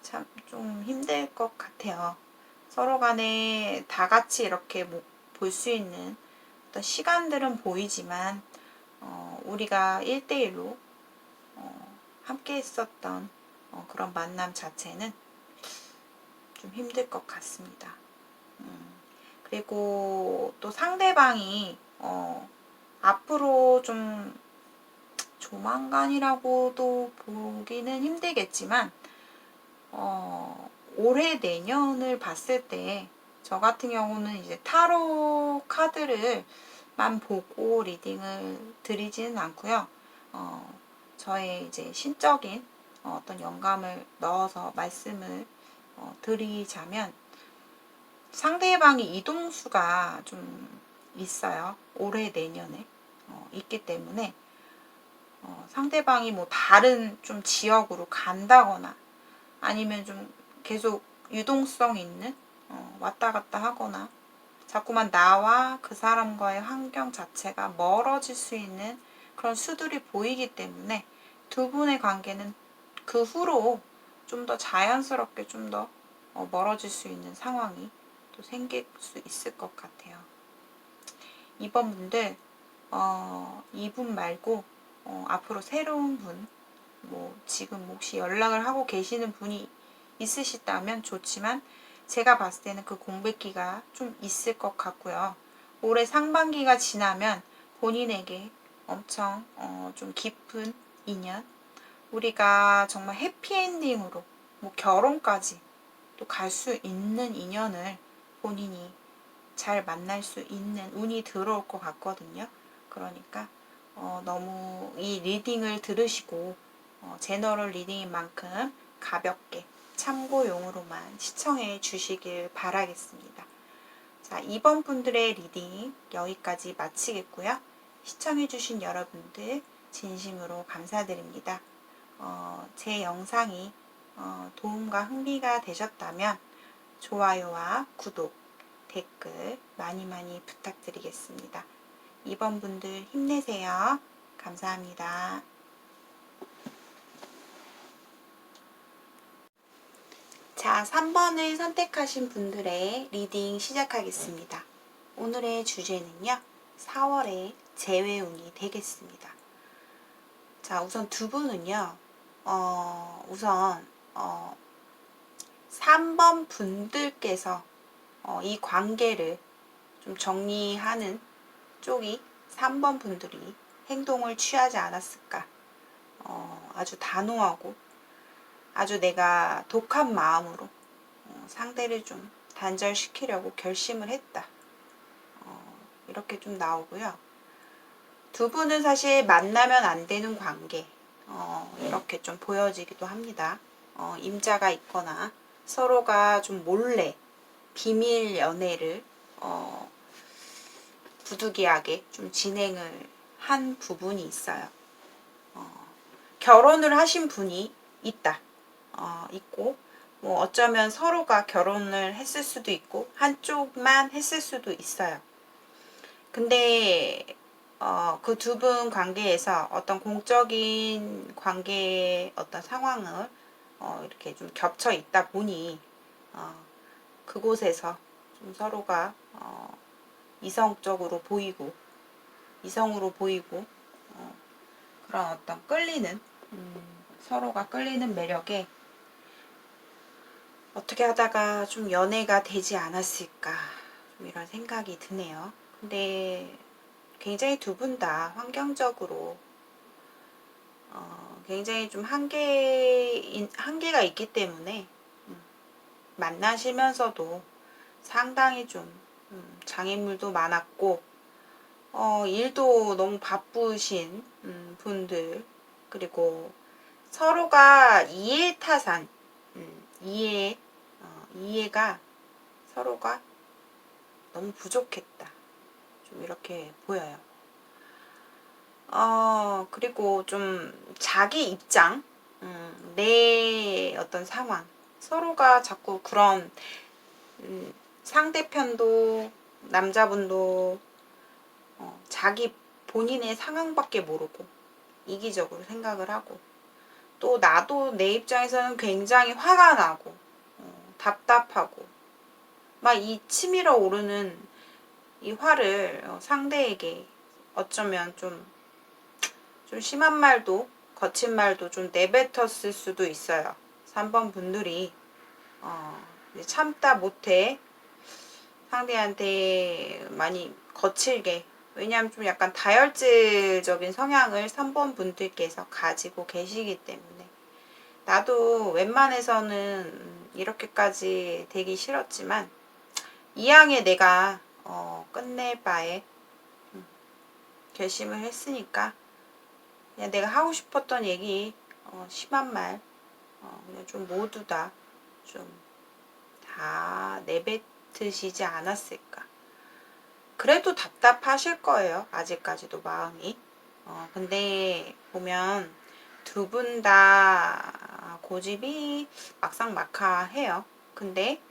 참 좀 힘들 것 같아요. 서로 간에 다 같이 이렇게 볼 수 있는 어떤 시간들은 보이지만 우리가 1대1로 함께 했었던 그런 만남 자체는 좀 힘들 것 같습니다. 그리고 또 상대방이 앞으로 좀 조만간이라고도 보기는 힘들겠지만 올해 내년을 봤을 때 저 같은 경우는 이제 타로 카드를만 보고 리딩을 드리지는 않고요. 저의 이제 신적인 어떤 영감을 넣어서 말씀을 드리자면 상대방이 이동수가 좀 있어요. 올해 내년에 있기 때문에 상대방이 뭐 다른 좀 지역으로 간다거나 아니면 좀 계속 유동성 있는 왔다 갔다 하거나 자꾸만 나와 그 사람과의 환경 자체가 멀어질 수 있는 그런 수들이 보이기 때문에 두 분의 관계는 그 후로 좀 더 자연스럽게 좀 더 멀어질 수 있는 상황이 또 생길 수 있을 것 같아요. 이번 분들 이분 말고 앞으로 새로운 분, 뭐 지금 혹시 연락을 하고 계시는 분이 있으시다면 좋지만 제가 봤을 때는 그 공백기가 좀 있을 것 같고요. 올해 상반기가 지나면 본인에게 엄청 좀 깊은 인연, 우리가 정말 해피엔딩으로 뭐 결혼까지 또 갈 수 있는 인연을 본인이 잘 만날 수 있는 운이 들어올 것 같거든요. 그러니까 너무 이 리딩을 들으시고 제너럴 리딩인 만큼 가볍게 참고용으로만 시청해 주시길 바라겠습니다. 자, 이번 분들의 리딩 여기까지 마치겠고요. 시청해 주신 여러분들 진심으로 감사드립니다. 제 영상이 도움과 흥미가 되셨다면 좋아요와 구독, 댓글 많이 많이 부탁드리겠습니다. 이번 분들 힘내세요. 감사합니다. 자, 3번을 선택하신 분들의 리딩 시작하겠습니다. 오늘의 주제는요, 4월의 재회운이 되겠습니다. 자, 우선 두 분은요, 우선 3번 분들께서 이 관계를 좀 정리하는 쪽이 3번 분들이 행동을 취하지 않았을까. 아주 단호하고 아주 내가 독한 마음으로 상대를 좀 단절시키려고 결심을 했다. 이렇게 좀 나오고요. 두 분은 사실 만나면 안 되는 관계, 이렇게 좀 보여지기도 합니다. 임자가 있거나 서로가 좀 몰래 비밀 연애를 부득이하게 좀 진행을 한 부분이 있어요. 결혼을 하신 분이 있다. 있고, 뭐 어쩌면 서로가 결혼을 했을 수도 있고, 한쪽만 했을 수도 있어요. 근데, 그 두 분 관계에서 어떤 공적인 관계의 어떤 상황을, 이렇게 좀 겹쳐 있다 보니, 그곳에서 좀 서로가, 이성적으로 보이고, 이성으로 보이고, 그런 어떤 끌리는, 서로가 끌리는 매력에 어떻게 하다가 좀 연애가 되지 않았을까, 좀 이런 생각이 드네요. 근데 굉장히 두 분 다 환경적으로 굉장히 좀 한계가 있기 때문에 만나시면서도 상당히 좀 장애물도 많았고, 일도 너무 바쁘신 분들, 그리고 서로가 이해타산, 이해가 서로가 너무 부족했다. 좀 이렇게 보여요. 그리고 좀 자기 입장, 내 어떤 상황, 서로가 자꾸 그런, 상대편도, 남자분도, 자기 본인의 상황밖에 모르고, 이기적으로 생각을 하고, 또 나도 내 입장에서는 굉장히 화가 나고, 답답하고, 막 이 치밀어 오르는 이 화를 상대에게 어쩌면 좀 심한 말도 거친 말도 좀 내뱉었을 수도 있어요. 3번 분들이 참다 못해 상대한테 많이 거칠게, 왜냐하면 좀 약간 다혈질적인 성향을 3번 분들께서 가지고 계시기 때문에 나도 웬만해서는 이렇게까지 되기 싫었지만 이왕에 내가 끝낼 바에 결심을 했으니까 그냥 내가 하고 싶었던 얘기, 심한 말, 그냥 좀 모두 다 좀 다 내뱉으시지 않았을까. 그래도 답답하실 거예요. 아직까지도 마음이. 근데 보면 두 분 다 고집이 막상막하해요. 근데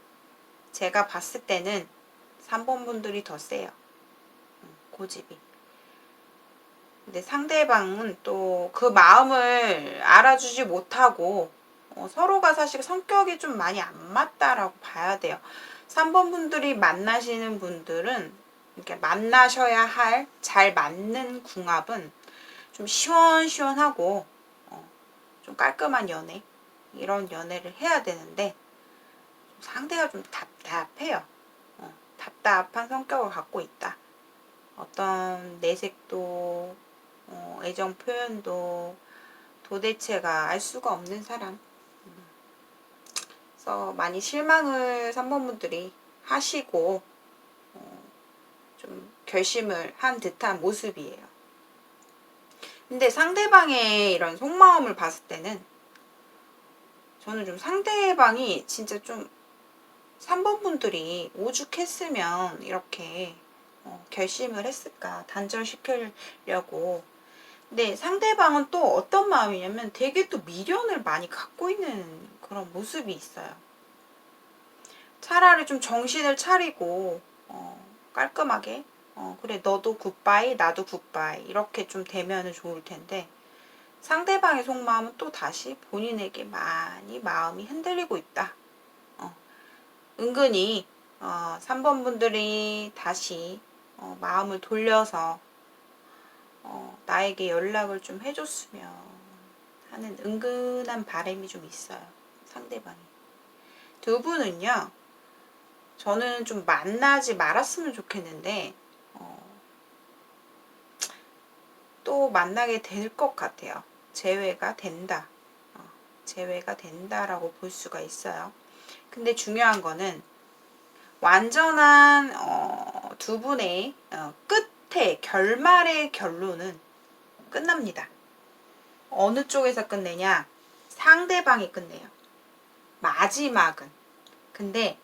제가 봤을 때는 3번 분들이 더 세요. 고집이. 근데 상대방은 또 그 마음을 알아주지 못하고 서로가 사실 성격이 좀 많이 안 맞다라고 봐야 돼요. 3번 분들이 만나시는 분들은 이렇게 만나셔야 할 잘 맞는 궁합은 좀 시원시원하고 좀 깔끔한 연애, 이런 연애를 해야 되는데 상대가 좀 답답해요. 답답한 성격을 갖고 있다. 어떤 내색도 애정 표현도 도대체가 알 수가 없는 사람. 그래서 많이 실망을 3번 분들이 하시고 좀 결심을 한 듯한 모습이에요. 근데 상대방의 이런 속마음을 봤을 때는 저는 좀 상대방이 진짜 좀 3번 분들이 오죽했으면 이렇게 결심을 했을까, 단절시키려고. 근데 상대방은 또 어떤 마음이냐면 되게 또 미련을 많이 갖고 있는 그런 모습이 있어요. 차라리 좀 정신을 차리고 깔끔하게 그래 너도 굿바이 나도 굿바이 이렇게 좀 되면 좋을 텐데 상대방의 속마음은 또 다시 본인에게 많이 마음이 흔들리고 있다. 은근히 3번 분들이 다시 마음을 돌려서 나에게 연락을 좀 해줬으면 하는 은근한 바람이 좀 있어요. 상대방이. 두 분은요, 저는 좀 만나지 말았으면 좋겠는데 또 만나게 될 것 같아요. 재회가 된다. 재회가 된다라고 볼 수가 있어요. 근데 중요한 거는 완전한 두 분의 끝에 결말의 결론은 끝납니다. 어느 쪽에서 끝내냐? 상대방이 끝내요. 마지막은. 근데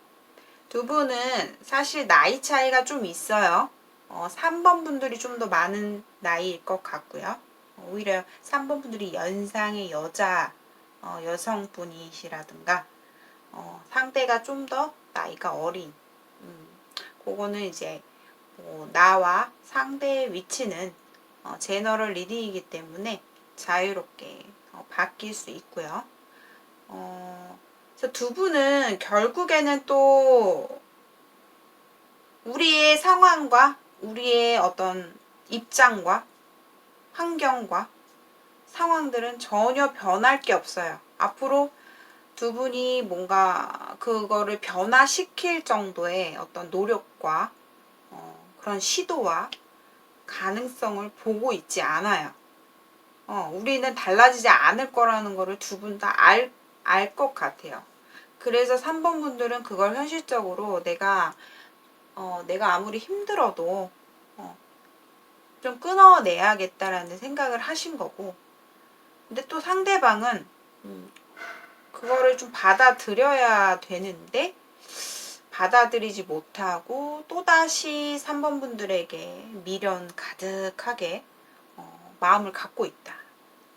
두 분은 사실 나이 차이가 좀 있어요. 3번 분들이 좀 더 많은 나이일 것 같고요. 오히려 3번 분들이 연상의 여성분이시라든가 상대가 좀 더 나이가 어린 그거는 이제 나와 상대의 위치는 제너럴 리딩이기 때문에 자유롭게 바뀔 수 있고요. 그래서 두 분은 결국에는 또 우리의 상황과 우리의 어떤 입장과 환경과 상황들은 전혀 변할 게 없어요. 앞으로 두 분이 뭔가 그거를 변화시킬 정도의 어떤 노력과 그런 시도와 가능성을 보고 있지 않아요. 우리는 달라지지 않을 거라는 거를 두 분 다 알 것 같아요. 그래서 3번 분들은 그걸 현실적으로 내가 아무리 힘들어도 좀 끊어내야겠다라는 생각을 하신 거고, 근데 또 상대방은 그거를 좀 받아들여야 되는데 받아들이지 못하고 또다시 3번 분들에게 미련 가득하게 마음을 갖고 있다.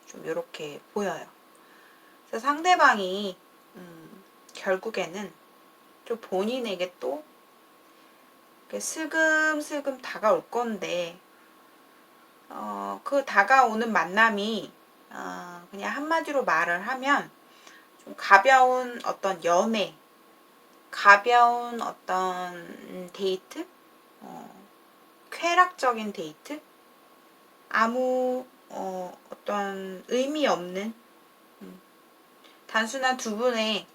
좀 이렇게 보여요. 그래서 상대방이 결국에는 좀 본인에게 또 슬금슬금 다가올 건데 그 다가오는 만남이 그냥 한마디로 말을 하면 좀 가벼운 어떤 연애, 가벼운 어떤 데이트, 쾌락적인 데이트, 아무 어떤 의미 없는 단순한 두 분의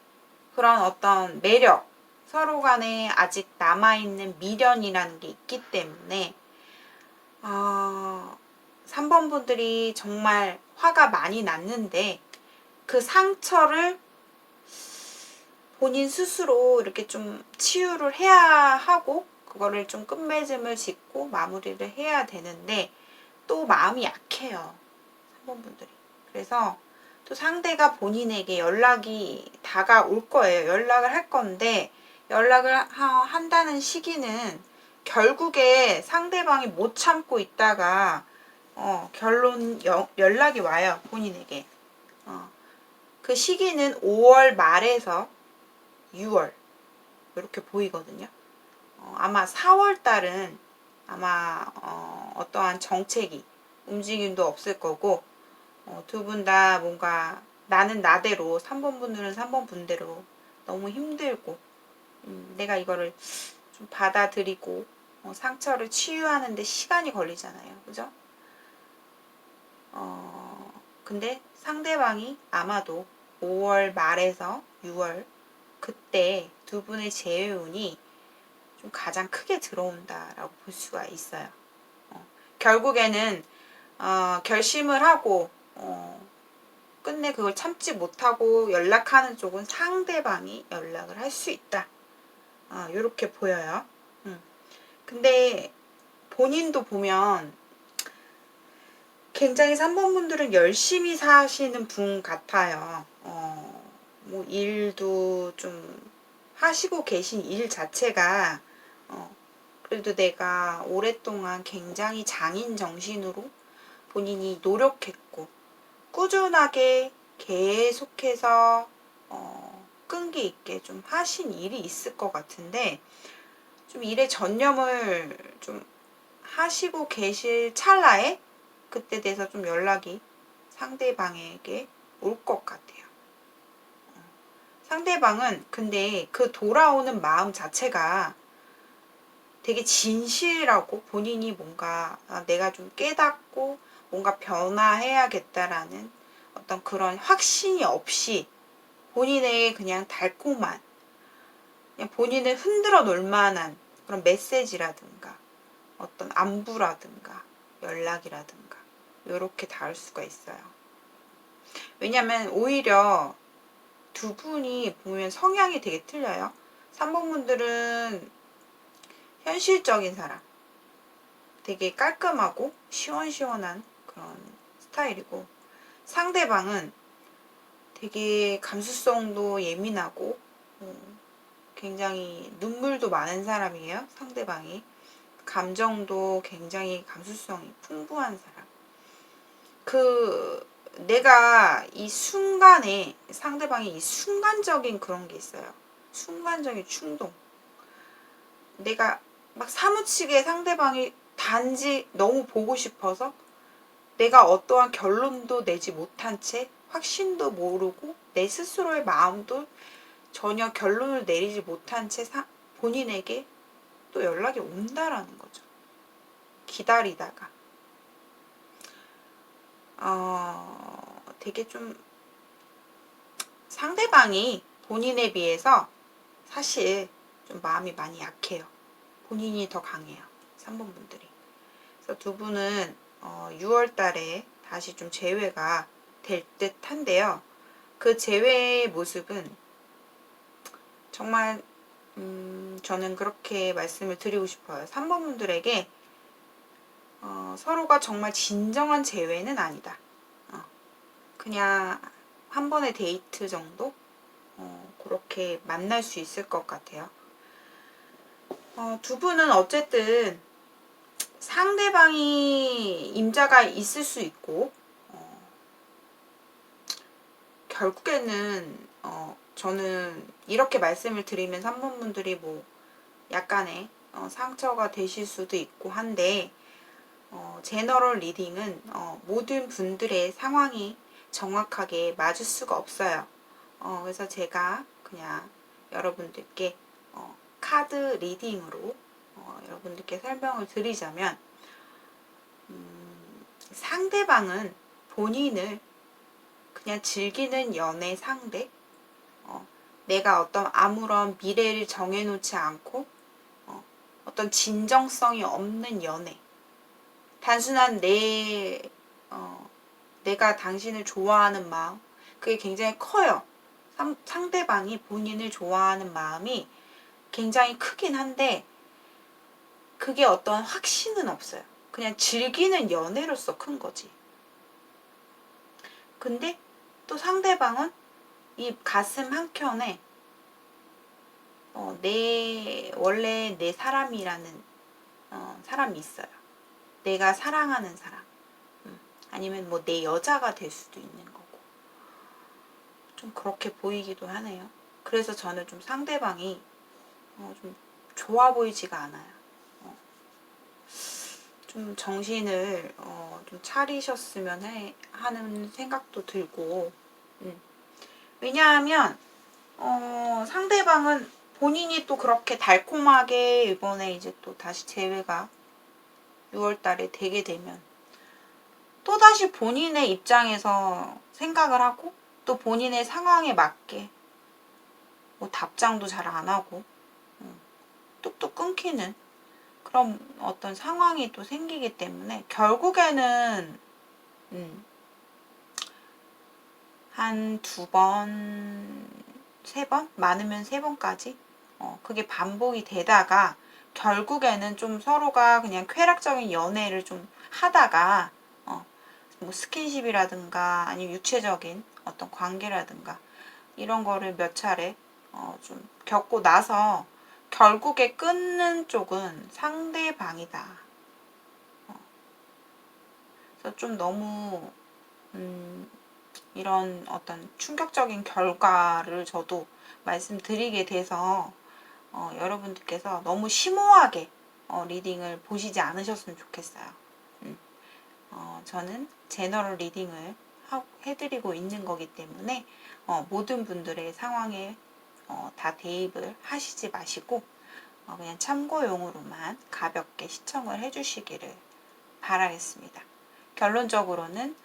그런 어떤 매력, 서로 간에 아직 남아있는 미련이라는 게 있기 때문에 3번 분들이 정말 화가 많이 났는데 그 상처를 본인 스스로 이렇게 좀 치유를 해야 하고 그거를 좀 끝맺음을 짓고 마무리를 해야 되는데 또 마음이 약해요. 3번 분들이. 그래서 또 상대가 본인에게 연락이 다가올 거예요. 연락을 할 건데 연락을 한다는 시기는 결국에 상대방이 못 참고 있다가 결론 연락이 와요. 본인에게. 그 시기는 5월 말에서 6월 이렇게 보이거든요. 아마 4월 달은 아마 어떠한 정책이 움직임도 없을 거고 두 분 다 뭔가 나는 나대로 3번 분들은 3번 분대로 너무 힘들고 내가 이거를 좀 받아들이고 상처를 치유하는데 시간이 걸리잖아요. 그죠? 근데 상대방이 아마도 5월 말에서 6월 그때 두 분의 재회운이 좀 가장 크게 들어온다라고 볼 수가 있어요. 결국에는 결심을 하고 끝내 그걸 참지 못하고 연락하는 쪽은 상대방이 연락을 할 수 있다. 이렇게 보여요. 근데 본인도 보면 굉장히 3번 분들은 열심히 사시는 분 같아요. 뭐 일도 좀 하시고 계신 일 자체가 그래도 내가 오랫동안 굉장히 장인 정신으로 본인이 노력했고 꾸준하게 계속해서 끈기 있게 좀 하신 일이 있을 것 같은데 좀 일에 전념을 좀 하시고 계실 찰나에 그때 돼서 좀 연락이 상대방에게 올 것 같아요. 상대방은 근데 그 돌아오는 마음 자체가 되게 진실하고 본인이 뭔가 내가 좀 깨닫고 뭔가 변화해야겠다라는 어떤 그런 확신이 없이 본인의 그냥 달콤한 그냥 본인을 흔들어 놓을 만한 그런 메시지라든가 어떤 안부라든가 연락이라든가 이렇게 닿을 수가 있어요. 왜냐면 오히려 두 분이 보면 성향이 되게 틀려요. 3번 분들은 현실적인 사람, 되게 깔끔하고 시원시원한 그런 스타일이고 상대방은 되게 감수성도 예민하고 굉장히 눈물도 많은 사람이에요. 상대방이. 감정도 굉장히 감수성이 풍부한 사람. 내가 이 순간에 상대방이 이 순간적인 그런 게 있어요. 순간적인 충동. 내가 막 사무치게 상대방이 단지 너무 보고 싶어서 내가 어떠한 결론도 내지 못한 채 확신도 모르고 내 스스로의 마음도 전혀 결론을 내리지 못한 채 본인에게 또 연락이 온다라는 거죠. 기다리다가. 되게 좀 상대방이 본인에 비해서 사실 좀 마음이 많이 약해요. 본인이 더 강해요. 3번 분들이. 그래서 두 분은 6월 달에 다시 좀 재회가 될 듯한데요. 그 재회의 모습은 정말 저는 그렇게 말씀을 드리고 싶어요. 3번 분들에게 서로가 정말 진정한 재회는 아니다. 그냥 한 번의 데이트 정도? 그렇게 만날 수 있을 것 같아요. 두 분은 어쨌든 상대방이 임자가 있을 수 있고 결국에는 저는 이렇게 말씀을 드리면 3번 분들이 뭐 약간의 상처가 되실 수도 있고 한데 제너럴 리딩은 모든 분들의 상황이 정확하게 맞을 수가 없어요. 그래서 제가 그냥 여러분들께 카드 리딩으로 여러분들께 설명을 드리자면 상대방은 본인을 그냥 즐기는 연애 상대, 내가 어떤 아무런 미래를 정해놓지 않고 어떤 진정성이 없는 연애, 단순한 내가 당신을 좋아하는 마음, 그게 굉장히 커요. 상대방이 본인을 좋아하는 마음이 굉장히 크긴 한데 그게 어떤 확신은 없어요. 그냥 즐기는 연애로서 큰 거지. 근데 또 상대방은 이 가슴 한켠에 원래 내 사람이라는 사람이 있어요. 내가 사랑하는 사람. 아니면 뭐 내 여자가 될 수도 있는 거고. 좀 그렇게 보이기도 하네요. 그래서 저는 좀 상대방이 좀 좋아 보이지가 않아요. 좀 정신을 좀 차리셨으면 하는 생각도 들고. 왜냐하면 상대방은 본인이 또 그렇게 달콤하게 이번에 이제 또 다시 재회가 6월 달에 되게 되면 또다시 본인의 입장에서 생각을 하고 또 본인의 상황에 맞게 뭐 답장도 잘 안 하고 뚝뚝 끊기는 그런 어떤 상황이 또 생기기 때문에 결국에는 한 2번, 3번? 많으면 3번까지 그게 반복이 되다가 결국에는 좀 서로가 그냥 쾌락적인 연애를 좀 하다가 뭐 스킨십이라든가 아니면 육체적인 어떤 관계라든가 이런 거를 몇 차례 좀 겪고 나서 결국에 끊는 쪽은 상대방이다. 그래서 좀 너무 이런 어떤 충격적인 결과를 저도 말씀드리게 돼서 여러분들께서 너무 심오하게 리딩을 보시지 않으셨으면 좋겠어요. 저는 제너럴 리딩을 해드리고 있는 거기 때문에 모든 분들의 상황에 다 대입을 하시지 마시고 그냥 참고용으로만 가볍게 시청을 해주시기를 바라겠습니다. 결론적으로는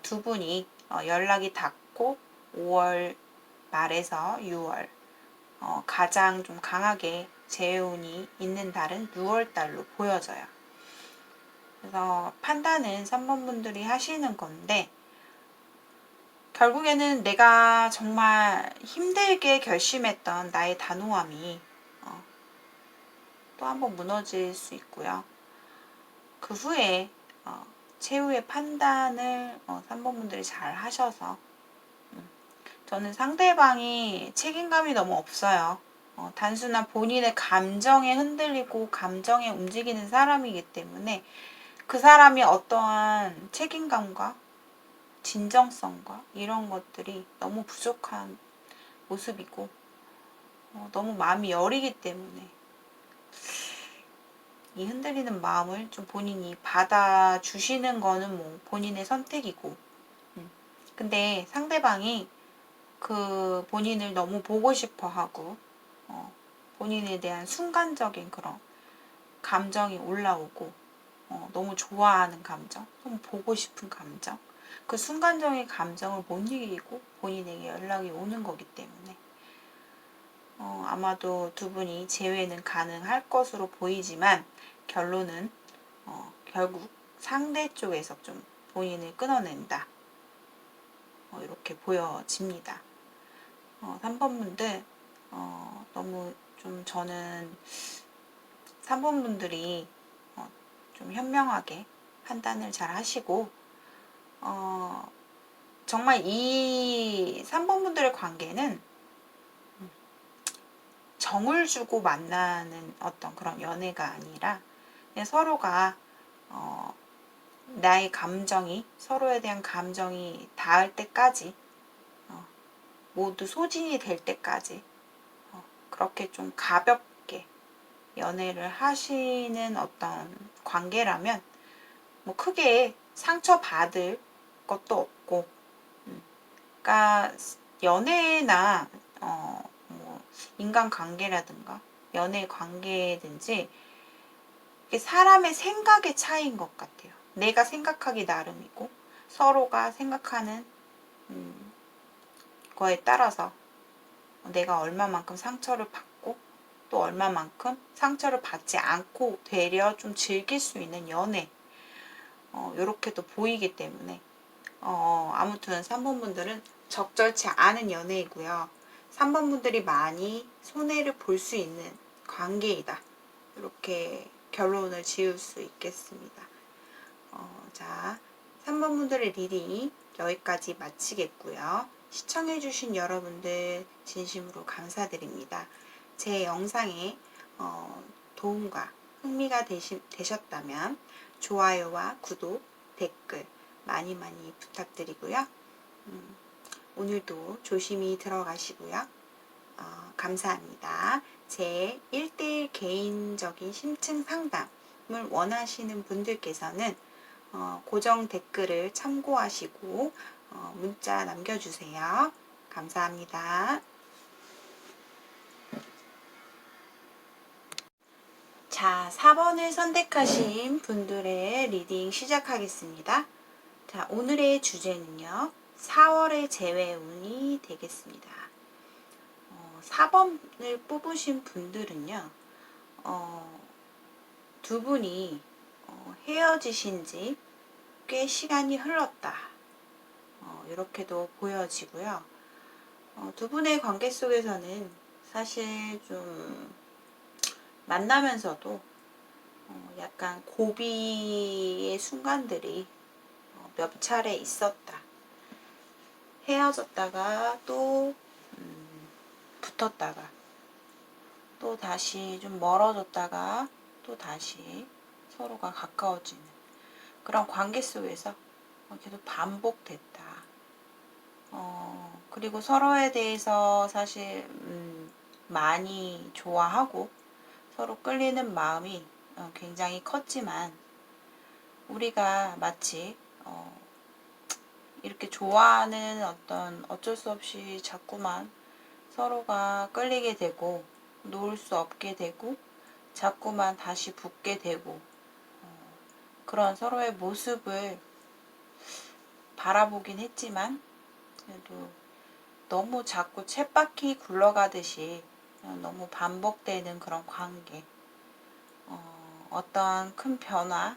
두 분이 연락이 닿고 5월 말에서 6월 가장 좀 강하게 재운이 있는 달은 6월 달로 보여져요. 그래서 판단은 3번 분들이 하시는 건데 결국에는 내가 정말 힘들게 결심했던 나의 단호함이 또 한번 무너질 수 있고요. 그 후에 최후의 판단을 3번 분들이 잘 하셔서 저는 상대방이 책임감이 너무 없어요. 단순한 본인의 감정에 흔들리고 감정에 움직이는 사람이기 때문에 그 사람이 어떠한 책임감과 진정성과 이런 것들이 너무 부족한 모습이고 너무 마음이 여리기 때문에 이 흔들리는 마음을 좀 본인이 받아주시는 거는 뭐 본인의 선택이고 근데 상대방이 그 본인을 너무 보고 싶어 하고 본인에 대한 순간적인 그런 감정이 올라오고 너무 좋아하는 감정, 너무 보고 싶은 감정 그 순간적인 감정을 못 이기고 본인에게 연락이 오는 거기 때문에 아마도 두 분이 재회는 가능할 것으로 보이지만 결론은 결국 상대 쪽에서 좀 본인을 끊어낸다 이렇게 보여집니다. 3번분들 너무 좀 저는 3번분들이 좀 현명하게 판단을 잘 하시고 정말 이 3번분들의 관계는 정을 주고 만나는 어떤 그런 연애가 아니라 그냥 서로가 나의 감정이 서로에 대한 감정이 닿을 때까지 모두 소진이 될 때까지 그렇게 좀 가볍게 연애를 하시는 어떤 관계라면 뭐 크게 상처받을 것도 없고 그러니까 연애나 뭐 인간관계라든가 연애 관계든지 사람의 생각의 차이인 것 같아요. 내가 생각하기 나름이고 서로가 생각하는 거에 따라서 내가 얼마만큼 상처를 받고 또 얼마만큼 상처를 받지 않고 되려 좀 즐길 수 있는 연애 요렇게도 보이기 때문에 아무튼 3번분들은 적절치 않은 연애이고요. 3번분들이 많이 손해를 볼 수 있는 관계이다. 이렇게 결론을 지을 수 있겠습니다. 자, 3번분들의 리딩 여기까지 마치겠고요. 시청해주신 여러분들 진심으로 감사드립니다. 제 영상에 도움과 흥미가 되셨다면 좋아요와 구독, 댓글 많이 많이 부탁드리고요. 오늘도 조심히 들어가시고요. 감사합니다. 제 1대1 개인적인 심층 상담을 원하시는 분들께서는 고정 댓글을 참고하시고 문자 남겨주세요. 감사합니다. 자, 4번을 선택하신 분들의 리딩 시작하겠습니다. 자, 오늘의 주제는요. 4월의 재회운이 되겠습니다. 4번을 뽑으신 분들은요. 두 분이 헤어지신 지 꽤 시간이 흘렀다. 이렇게도 보여지고요. 두 분의 관계 속에서는 사실 좀 만나면서도 약간 고비의 순간들이 몇 차례 있었다. 헤어졌다가 또 붙었다가 또 다시 좀 멀어졌다가 또 다시 서로가 가까워지는 그런 관계 속에서 계속 반복됐다. 그리고 서로에 대해서 사실 많이 좋아하고 서로 끌리는 마음이 굉장히 컸지만 우리가 마치 이렇게 좋아하는 어떤 어쩔 수 없이 자꾸만 서로가 끌리게 되고 놓을 수 없게 되고 자꾸만 다시 붙게 되고 그런 서로의 모습을 바라보긴 했지만 그래도 너무 자꾸 쳇바퀴 굴러가듯이 너무 반복되는 그런 관계 어떠한 큰 변화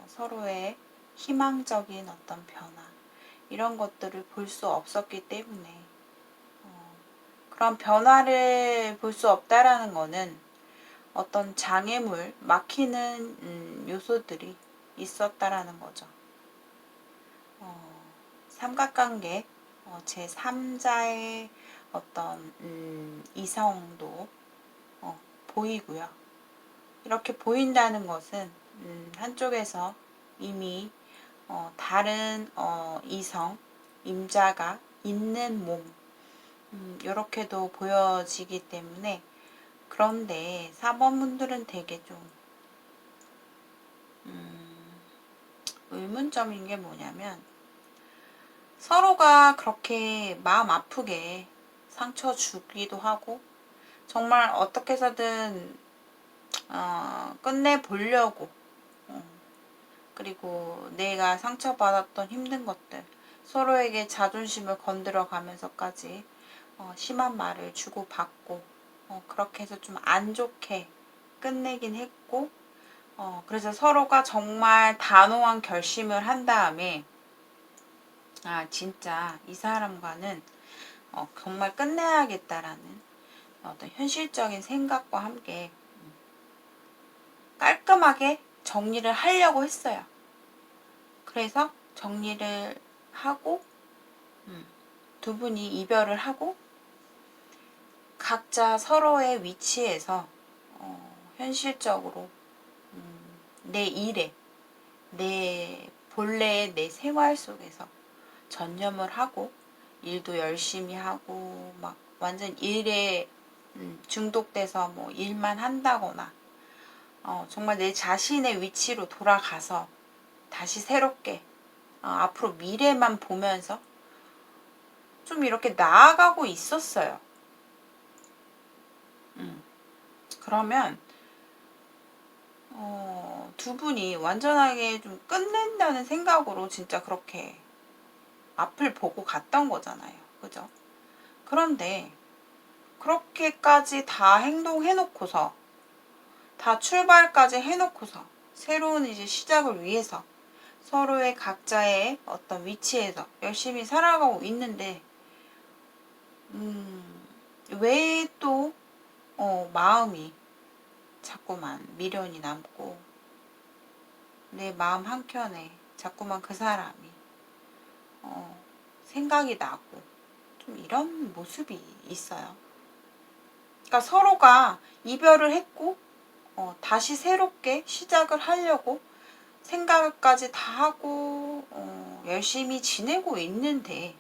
서로의 희망적인 어떤 변화 이런 것들을 볼 수 없었기 때문에 그런 변화를 볼 수 없다라는 거는 어떤 장애물, 막히는 요소들이 있었다라는 거죠. 삼각관계, 제3자의 어떤 이성도 보이고요. 이렇게 보인다는 것은 한쪽에서 이미 다른 이성, 임자가 있는 몸, 이렇게도 보여지기 때문에. 그런데 4번 분들은 되게 좀 의문점인 게 뭐냐면, 서로가 그렇게 마음 아프게 상처 주기도 하고 정말 어떻게 해서든 끝내보려고, 그리고 내가 상처받았던 힘든 것들, 서로에게 자존심을 건드려 가면서까지 심한 말을 주고받고, 그렇게 해서 좀 안 좋게 끝내긴 했고, 그래서 서로가 정말 단호한 결심을 한 다음에, 진짜 이 사람과는 정말 끝내야겠다라는 어떤 현실적인 생각과 함께 깔끔하게 정리를 하려고 했어요. 그래서 정리를 하고 두 분이 이별을 하고 각자 서로의 위치에서 현실적으로 내 일에, 내 본래의 내 생활 속에서 전념을 하고 일도 열심히 하고 막 완전 일에 중독돼서 뭐 일만 한다거나 정말 내 자신의 위치로 돌아가서 다시 새롭게 앞으로 미래만 보면서 좀 이렇게 나아가고 있었어요. 그러면 두 분이 완전하게 좀 끝낸다는 생각으로 진짜 그렇게 앞을 보고 갔던 거잖아요. 그죠? 그런데 그렇게까지 다 행동해놓고서, 다 출발까지 해놓고서 새로운 이제 시작을 위해서 서로의 각자의 어떤 위치에서 열심히 살아가고 있는데 왜 또 마음이 자꾸만 미련이 남고 내 마음 한켠에 자꾸만 그 사람이 생각이 나고 좀 이런 모습이 있어요. 그러니까 서로가 이별을 했고 다시 새롭게 시작을 하려고 생각까지 다 하고 열심히 지내고 있는데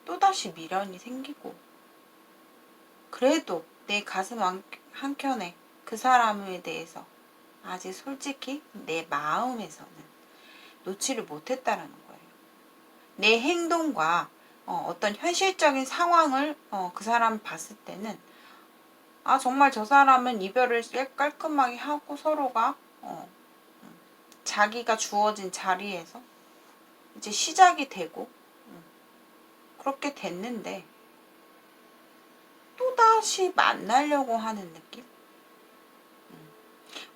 또다시 미련이 생기고, 그래도 내 가슴 한켠에 그 사람에 대해서 아직 솔직히 내 마음에서는 놓지를 못했다라는 거예요. 내 행동과 어떤 현실적인 상황을 그 사람 봤을 때는 정말 저 사람은 이별을 깔끔하게 하고 서로가 자기가 주어진 자리에서 이제 시작이 되고 그렇게 됐는데 또다시 만나려고 하는 느낌?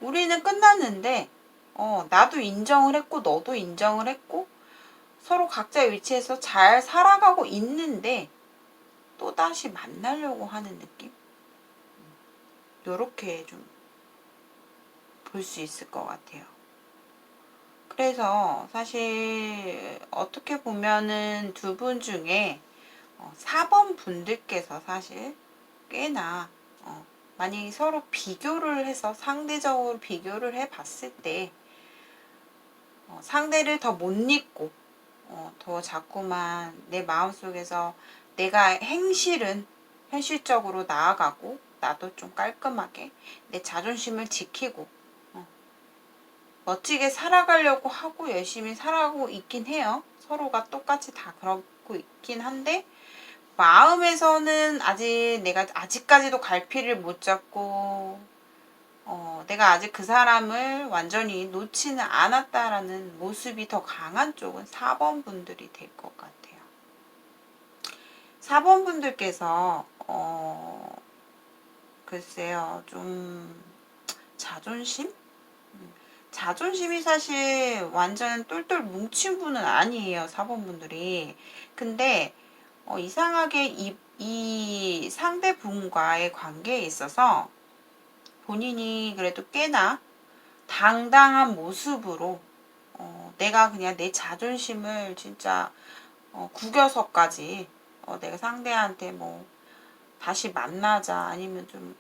우리는 끝났는데 나도 인정을 했고 너도 인정을 했고 서로 각자의 위치에서 잘 살아가고 있는데 또다시 만나려고 하는 느낌? 요렇게 좀 볼 수 있을 것 같아요. 그래서 사실 어떻게 보면은 두 분 중에 4번 분들께서 사실 꽤나 만약에 서로 비교를 해서 상대적으로 비교를 해 봤을 때 상대를 더 못 잊고 더 자꾸만 내 마음속에서 내가 행실은 현실적으로 나아가고 나도 좀 깔끔하게 내 자존심을 지키고 멋지게 살아가려고 하고 열심히 살아가고 있긴 해요. 서로가 똑같이 다 그러고 있긴 한데 마음에서는 아직 내가 아직까지도 갈피를 못 잡고 내가 아직 그 사람을 완전히 놓지는 않았다라는 모습이 더 강한 쪽은 4번 분들이 될 것 같아요. 4번 분들께서 글쎄요, 좀 자존심? 자존심이 사실 완전 똘똘 뭉친 분은 아니에요, 4번 분들이. 근데 이상하게 이 상대분과의 관계에 있어서 본인이 그래도 꽤나 당당한 모습으로 내가 그냥 내 자존심을 진짜 구겨서까지 내가 상대한테 뭐 다시 만나자 아니면 좀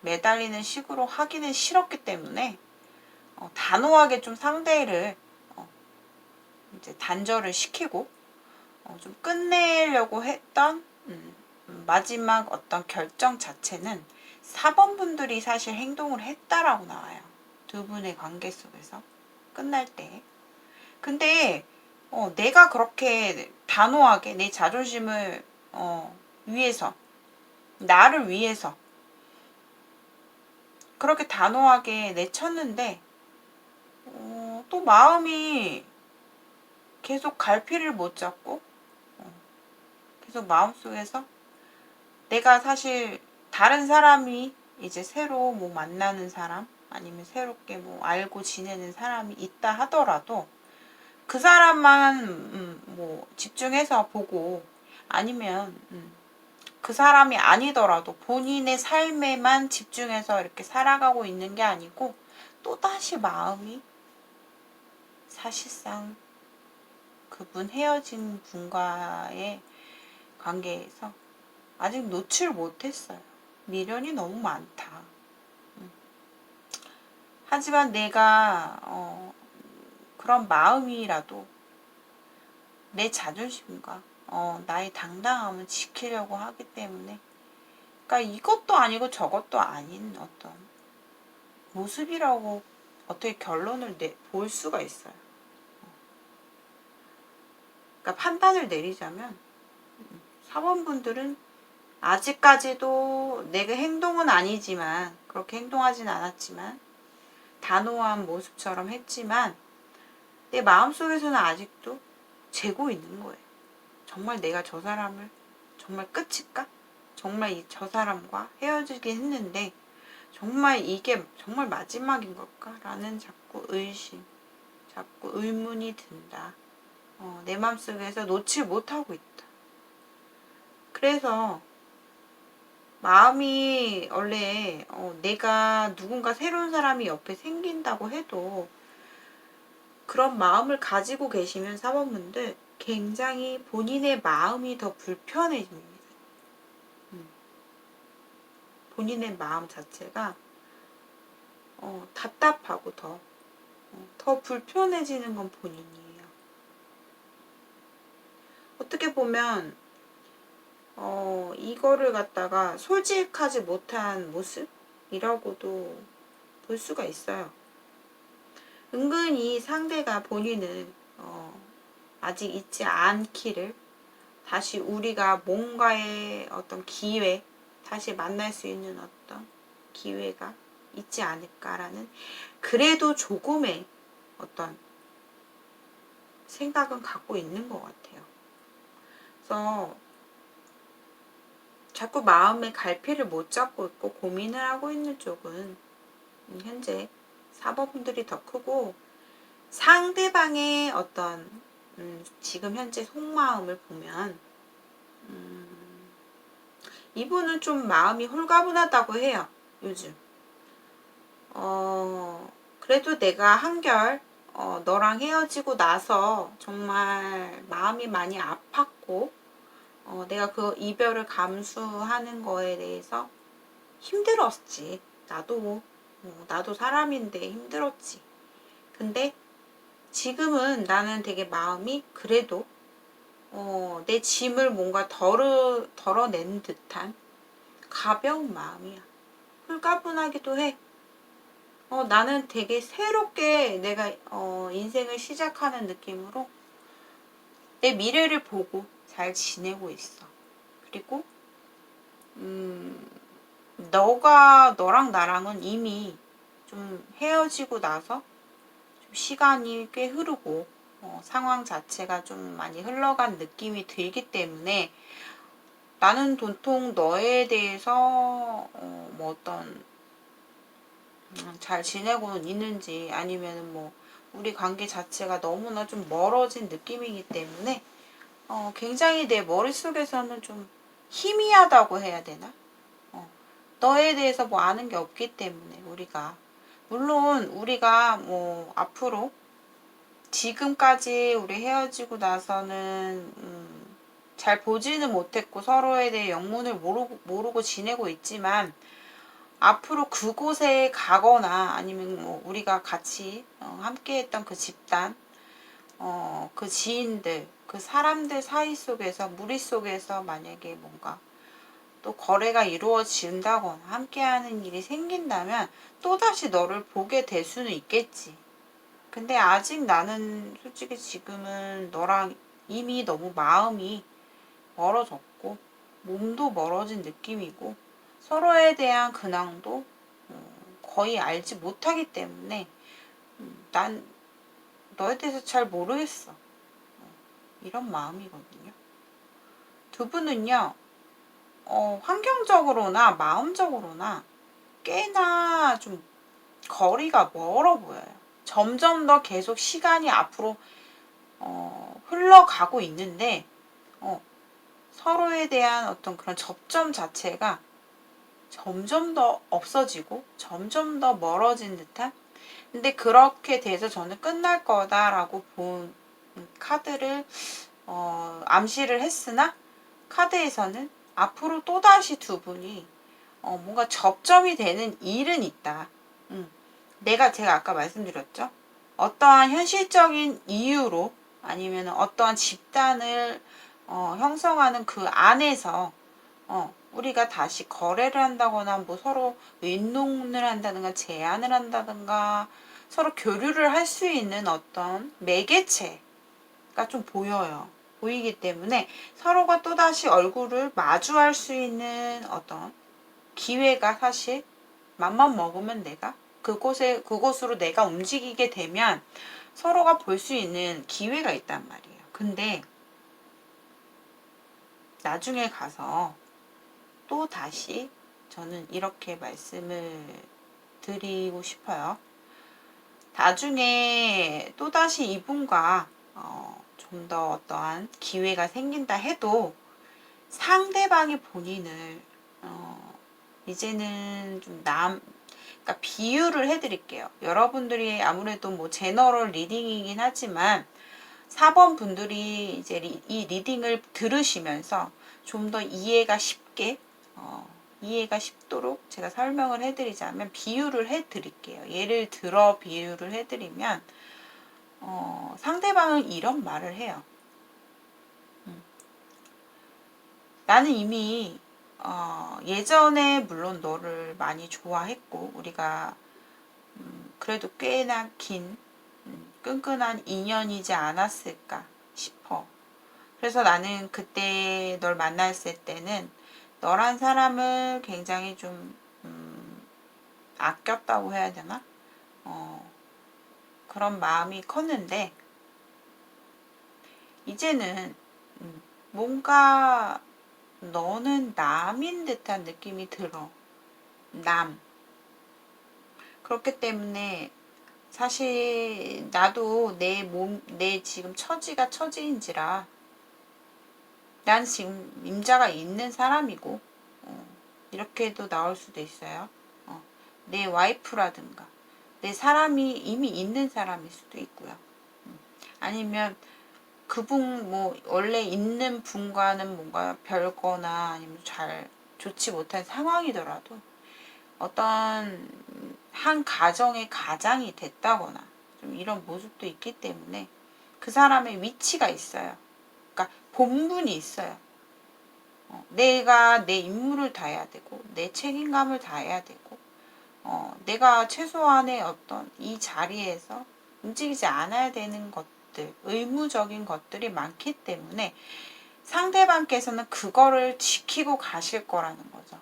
매달리는 식으로 하기는 싫었기 때문에 단호하게 좀 상대를 이제 단절을 시키고 좀 끝내려고 했던 마지막 어떤 결정 자체는 4번 분들이 사실 행동을 했다라고 나와요. 두 분의 관계 속에서 끝날 때. 근데 내가 그렇게 단호하게 내 자존심을 위해서, 나를 위해서 그렇게 단호하게 내쳤는데 또 마음이 계속 갈피를 못 잡고 계속 마음속에서 내가 사실 다른 사람이 이제 새로 뭐 만나는 사람 아니면 새롭게 뭐 알고 지내는 사람이 있다 하더라도 그 사람만 뭐 집중해서 보고 아니면 그 사람이 아니더라도 본인의 삶에만 집중해서 이렇게 살아가고 있는 게 아니고 또다시 마음이 사실상 그분 헤어진 분과의 관계에서 아직 놓칠 못했어요. 미련이 너무 많다. 하지만 내가 그런 마음이라도 내 자존심과 나의 당당함을 지키려고 하기 때문에 그러니까 이것도 아니고 저것도 아닌 어떤 모습이라고 어떻게 결론을 볼 수가 있어요. 그러니까 판단을 내리자면 4번 분들은 아직까지도 내가 행동은 아니지만 그렇게 행동하진 않았지만 단호한 모습처럼 했지만 내 마음속에서는 아직도 재고 있는 거예요. 정말 내가 저 사람을 정말 끝일까? 정말 저 사람과 헤어지긴 했는데 정말 이게 정말 마지막인 걸까? 라는 자꾸 의심, 자꾸 의문이 든다. 내 마음속에서 놓지 못하고 있다. 그래서 마음이 원래 내가 누군가 새로운 사람이 옆에 생긴다고 해도 그런 마음을 가지고 계시면 사범분들 굉장히 본인의 마음이 더 불편해집니다. 본인의 마음 자체가 답답하고 더 불편해지는 건 본인이에요. 어떻게 보면 이거를 갖다가 솔직하지 못한 모습이라고도 볼 수가 있어요. 은근히 상대가 본인을 아직 잊지 않기를 다시 우리가 뭔가의 어떤 기회, 다시 만날 수 있는 어떤 기회가 있지 않을까라는 그래도 조금의 어떤 생각은 갖고 있는 것 같아요. 그래서 자꾸 마음의 갈피를 못 잡고 있고 고민을 하고 있는 쪽은 현재 4번분들이 더 크고 상대방의 어떤 지금 현재 속마음을 보면 이분은 좀 마음이 홀가분하다고 해요. 요즘 그래도 내가 한결 너랑 헤어지고 나서 정말 마음이 많이 아팠고 내가 그 이별을 감수하는 거에 대해서 힘들었지. 나도 사람인데 힘들었지. 근데 지금은 나는 되게 마음이 그래도 내 짐을 뭔가 덜어낸 듯한 가벼운 마음이야. 홀가분하기도 해. 나는 되게 새롭게 내가 인생을 시작하는 느낌으로 내 미래를 보고 잘 지내고 있어. 그리고 너랑 나랑은 이미 좀 헤어지고 나서 좀 시간이 꽤 흐르고 상황 자체가 좀 많이 흘러간 느낌이 들기 때문에 나는 도통 너에 대해서 뭐 어떤 잘 지내고는 있는지 아니면은 뭐 우리 관계 자체가 너무나 좀 멀어진 느낌이기 때문에 굉장히 내 머릿속에서는 좀 희미하다고 해야 되나? 너에 대해서 뭐 아는 게 없기 때문에 물론 우리가 뭐 앞으로 지금까지 우리 헤어지고 나서는 잘 보지는 못했고 서로에 대해 영문을 모르고 지내고 있지만 앞으로 그곳에 가거나 아니면 뭐 우리가 같이 함께 했던 그 집단, 그 지인들, 그 사람들 사이 속에서, 무리 속에서 만약에 뭔가 또 거래가 이루어진다거나 함께하는 일이 생긴다면 또다시 너를 보게 될 수는 있겠지. 근데 아직 나는 솔직히 지금은 너랑 이미 너무 마음이 멀어졌고 몸도 멀어진 느낌이고 서로에 대한 근황도 거의 알지 못하기 때문에 난 너에 대해서 잘 모르겠어. 이런 마음이거든요. 두 분은요, 환경적으로나 마음적으로나 꽤나 좀 거리가 멀어 보여요. 점점 더 계속 시간이 앞으로 흘러가고 있는데 서로에 대한 어떤 그런 접점 자체가 점점 더 없어지고 점점 더 멀어진 듯한, 근데 그렇게 돼서 저는 끝날 거다라고 본 카드를 암시를 했으나 카드에서는 앞으로 또다시 두 분이 뭔가 접점이 되는 일은 있다. 제가 아까 말씀드렸죠. 어떠한 현실적인 이유로 아니면 어떠한 집단을 형성하는 그 안에서 우리가 다시 거래를 한다거나 뭐 서로 의논을 한다든가 제안을 한다든가 서로 교류를 할 수 있는 어떤 매개체가 좀 보이기 때문에 서로가 또다시 얼굴을 마주할 수 있는 어떤 기회가 사실 맘만 먹으면 내가 그곳으로 내가 움직이게 되면 서로가 볼 수 있는 기회가 있단 말이에요. 근데 나중에 가서 또 다시 저는 이렇게 말씀을 드리고 싶어요. 나중에 또다시 이분과 좀 더 어떠한 기회가 생긴다 해도 상대방이 본인을 이제는 좀 그러니까 비유를 해드릴게요. 여러분들이 아무래도 뭐 제너럴 리딩이긴 하지만 4번 분들이 이제 이 리딩을 들으시면서 좀 더 이해가 쉽도록 제가 설명을 해드리자면 비유를 해드릴게요. 예를 들어 비유를 해드리면 상대방은 이런 말을 해요. 나는 이미 예전에 물론 너를 많이 좋아했고 우리가 그래도 꽤나 긴 끈끈한 인연이지 않았을까 싶어. 그래서 나는 그때 널 만났을 때는 너란 사람을 굉장히 좀 아꼈다고 해야 되나? 그런 마음이 컸는데 이제는 뭔가 너는 남인 듯한 느낌이 들어. 남. 그렇기 때문에 사실 나도 내 지금 처지가 처지인지라 난 지금 임자가 있는 사람이고 이렇게도 나올 수도 있어요. 내 와이프라든가 내 사람이 이미 있는 사람일 수도 있고요. 아니면 그분 뭐 원래 있는 분과는 뭔가 별거나 아니면 잘 좋지 못한 상황이더라도 어떤 한 가정의 가장이 됐다거나 좀 이런 모습도 있기 때문에 그 사람의 위치가 있어요. 그러니까 본분이 있어요. 내가 내 임무를 다해야 되고 내 책임감을 다해야 되고 내가 최소한의 어떤 이 자리에서 움직이지 않아야 되는 것들, 의무적인 것들이 많기 때문에 상대방께서는 그거를 지키고 가실 거라는 거죠.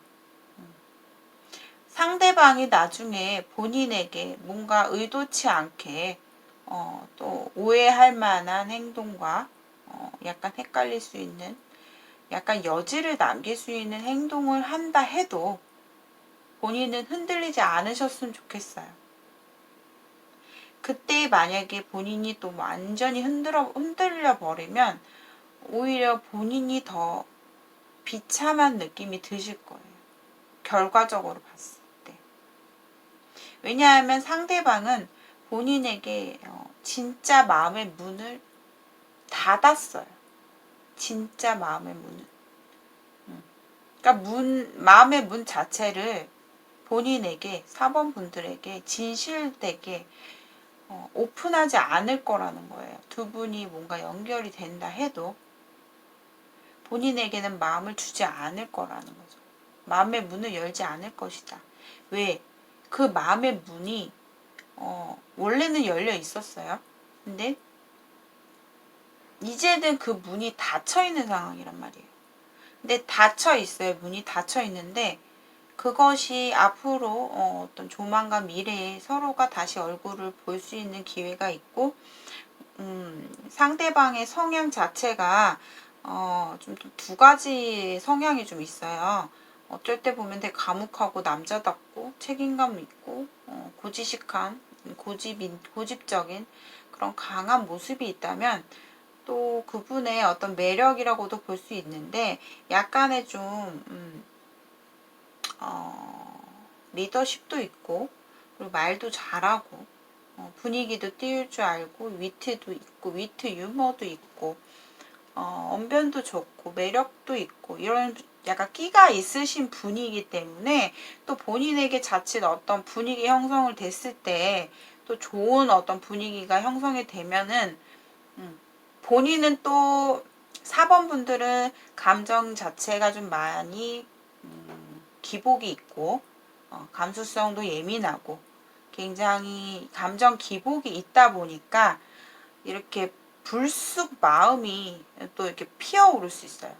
상대방이 나중에 본인에게 뭔가 의도치 않게 또 오해할 만한 행동과 약간 헷갈릴 수 있는 약간 여지를 남길 수 있는 행동을 한다 해도 본인은 흔들리지 않으셨으면 좋겠어요. 그때 만약에 본인이 또 완전히 흔들려 버리면 오히려 본인이 더 비참한 느낌이 드실 거예요. 결과적으로 봤을 때. 왜냐하면 상대방은 본인에게 진짜 마음의 문을 닫았어요. 진짜 마음의 문은. 그러니까 마음의 문 자체를 본인에게, 4번 분들에게 진실되게 오픈하지 않을 거라는 거예요. 두 분이 뭔가 연결이 된다 해도 본인에게는 마음을 주지 않을 거라는 거죠. 마음의 문을 열지 않을 것이다. 왜? 그 마음의 문이 원래는 열려 있었어요. 근데 이제는 그 문이 닫혀 있는 상황이란 말이에요. 근데 닫혀 있어요. 문이 닫혀 있는데 그것이 앞으로 어떤 조만간 미래에 서로가 다시 얼굴을 볼 수 있는 기회가 있고, 상대방의 성향 자체가 좀 두 가지 성향이 좀 있어요. 어쩔 때 보면 되게 과묵하고 남자답고 책임감 있고 고지식한 고집적인 그런 강한 모습이 있다면, 또 그분의 어떤 매력이라고도 볼 수 있는데 약간의 좀 리더십도 있고, 그리고 말도 잘하고, 분위기도 띄울 줄 알고, 위트도 있고, 위트 유머도 있고, 언변도 좋고, 매력도 있고, 이런 약간 끼가 있으신 분이기 때문에 또 본인에게 자칫 어떤 분위기 형성을 됐을 때 또 좋은 어떤 분위기가 형성이 되면은, 본인은 또 4번 분들은 감정 자체가 좀 많이 기복이 있고, 감수성도 예민하고 굉장히 감정 기복이 있다 보니까 이렇게 불쑥 마음이 또 이렇게 피어오를 수 있어요.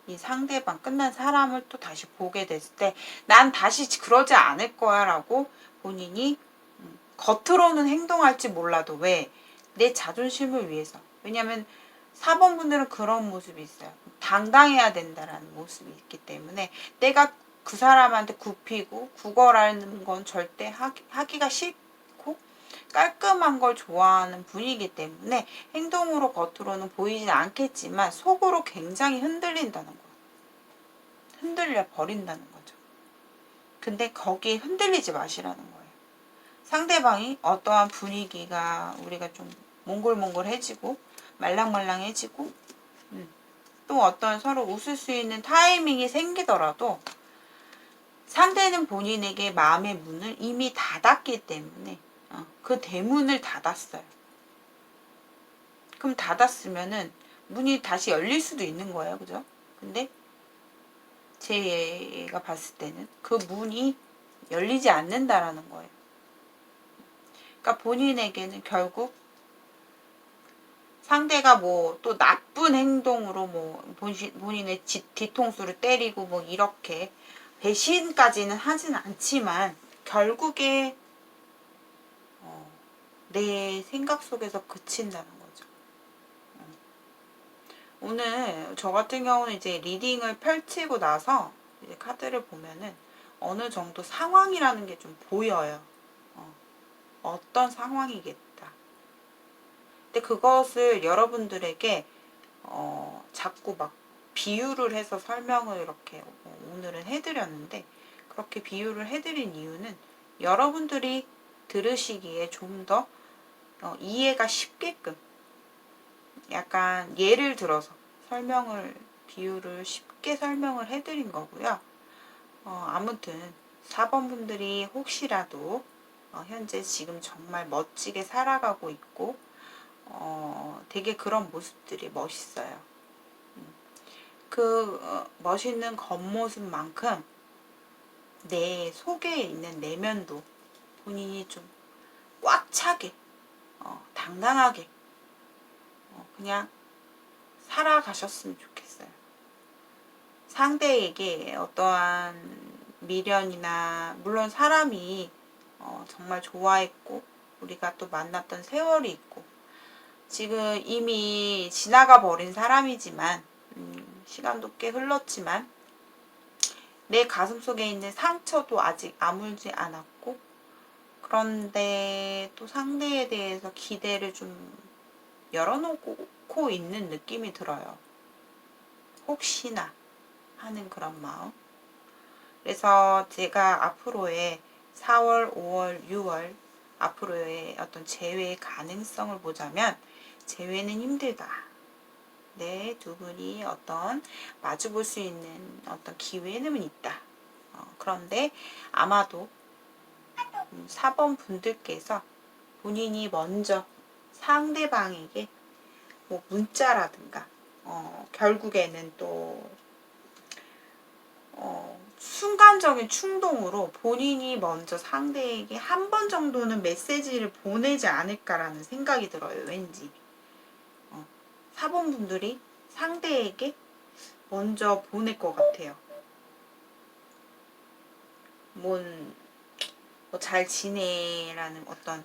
이 상대방, 끝난 사람을 또 다시 보게 됐을 때 난 다시 그러지 않을 거야 라고 본인이 겉으로는 행동할지 몰라도, 왜? 내 자존심을 위해서. 왜냐면 4번 분들은 그런 모습이 있어요. 당당해야 된다라는 모습이 있기 때문에 내가 그 사람한테 굽히고 구걸하는 건 절대 하기가 싫고 깔끔한 걸 좋아하는 분이기 때문에 행동으로 겉으로는 보이진 않겠지만 속으로 굉장히 흔들린다는 거예요. 흔들려 버린다는 거죠. 근데 거기에 흔들리지 마시라는 거예요. 상대방이 어떠한 분위기가 우리가 좀 몽골몽골해지고 말랑말랑해지고 또 어떤 서로 웃을 수 있는 타이밍이 생기더라도 상대는 본인에게 마음의 문을 이미 닫았기 때문에 그 대문을 닫았어요. 그럼 닫았으면은 문이 다시 열릴 수도 있는 거예요. 그죠? 근데 제가 봤을 때는 그 문이 열리지 않는다라는 거예요. 그러니까 본인에게는 결국 상대가 뭐 또 나쁜 행동으로 뭐 본인의 뒤통수를 때리고 뭐 이렇게 배신까지는 하진 않지만 결국에 내 생각 속에서 그친다는 거죠. 오늘 저 같은 경우는 이제 리딩을 펼치고 나서 이제 카드를 보면은 어느 정도 상황이라는 게 좀 보여요. 어떤 상황이겠다. 근데 그것을 여러분들에게 자꾸 막 비유를 해서 설명을 이렇게 오늘은 해드렸는데, 그렇게 비유를 해드린 이유는 여러분들이 들으시기에 좀 더 이해가 쉽게끔, 약간 예를 들어서 비유를 쉽게 설명을 해드린 거고요. 아무튼 4번 분들이 혹시라도 현재 지금 정말 멋지게 살아가고 있고 되게 그런 모습들이 멋있어요. 그 멋있는 겉모습만큼 내 속에 있는 내면도 본인이 좀 꽉 차게 당당하게 그냥 살아가셨으면 좋겠어요. 상대에게 어떠한 미련이나, 물론 사람이 정말 좋아했고 우리가 또 만났던 세월이 있고 지금 이미 지나가 버린 사람이지만 시간도 꽤 흘렀지만 내 가슴속에 있는 상처도 아직 아물지 않았고, 그런데 또 상대에 대해서 기대를 좀 열어놓고 있는 느낌이 들어요. 혹시나 하는 그런 마음. 그래서 제가 앞으로의 4월, 5월, 6월 앞으로의 어떤 재회의 가능성을 보자면 재회는 힘들다. 네, 두 분이 어떤 마주볼 수 있는 어떤 기회는 있다. 그런데 아마도 4번 분들께서 본인이 먼저 상대방에게 뭐 문자라든가 결국에는 또 순간적인 충동으로 본인이 먼저 상대에게 한 번 정도는 메시지를 보내지 않을까라는 생각이 들어요. 왠지 4번 분들이 상대에게 먼저 보낼 것 같아요. 뭐 잘 지내라는 어떤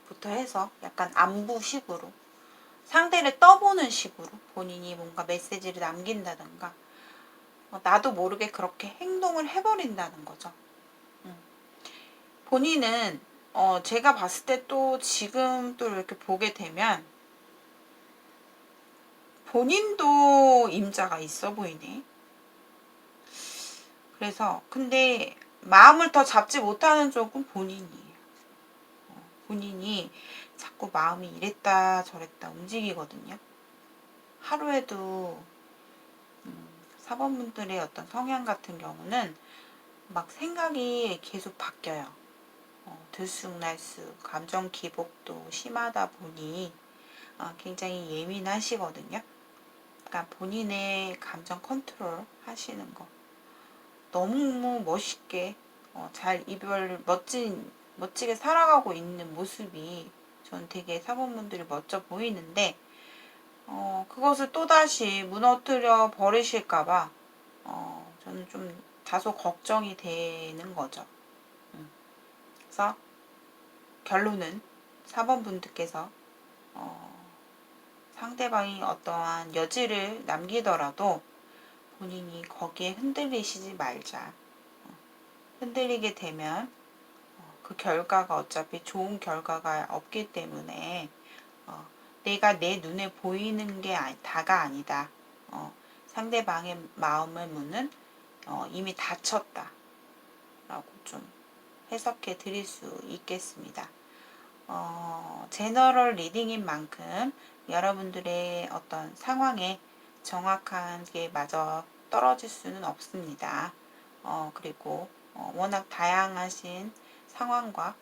부터 해서 약간 안부식으로 상대를 떠보는 식으로 본인이 뭔가 메시지를 남긴다던가 나도 모르게 그렇게 행동을 해버린다는 거죠. 본인은 제가 봤을 때 또 지금 또 이렇게 보게 되면 본인도 임자가 있어 보이네. 그래서 근데 마음을 더 잡지 못하는 쪽은 본인이에요. 본인이 자꾸 마음이 이랬다 저랬다 움직이거든요. 하루에도 4번분들의 어떤 성향 같은 경우는 막 생각이 계속 바뀌어요. 들쑥날쑥 감정 기복도 심하다 보니 굉장히 예민하시거든요. 그러니까 본인의 감정 컨트롤 하시는 거 너무 멋있게 잘 멋지게 살아가고 있는 모습이 전 되게 사모분들이 멋져 보이는데 그것을 또다시 무너뜨려 버리실까봐 저는 좀 다소 걱정이 되는 거죠. 그래서 결론은 4번 분들께서 상대방이 어떠한 여지를 남기더라도 본인이 거기에 흔들리시지 말자. 흔들리게 되면 그 결과가 어차피 좋은 결과가 없기 때문에 내가 내 눈에 보이는 게 다가 아니다. 상대방의 마음의 문은 이미 닫혔다. 라고 좀 해석해 드릴 수 있겠습니다. 제너럴 리딩인 만큼 여러분들의 어떤 상황에 정확하게 맞아 떨어질 수는 없습니다. 그리고 워낙 다양하신 상황과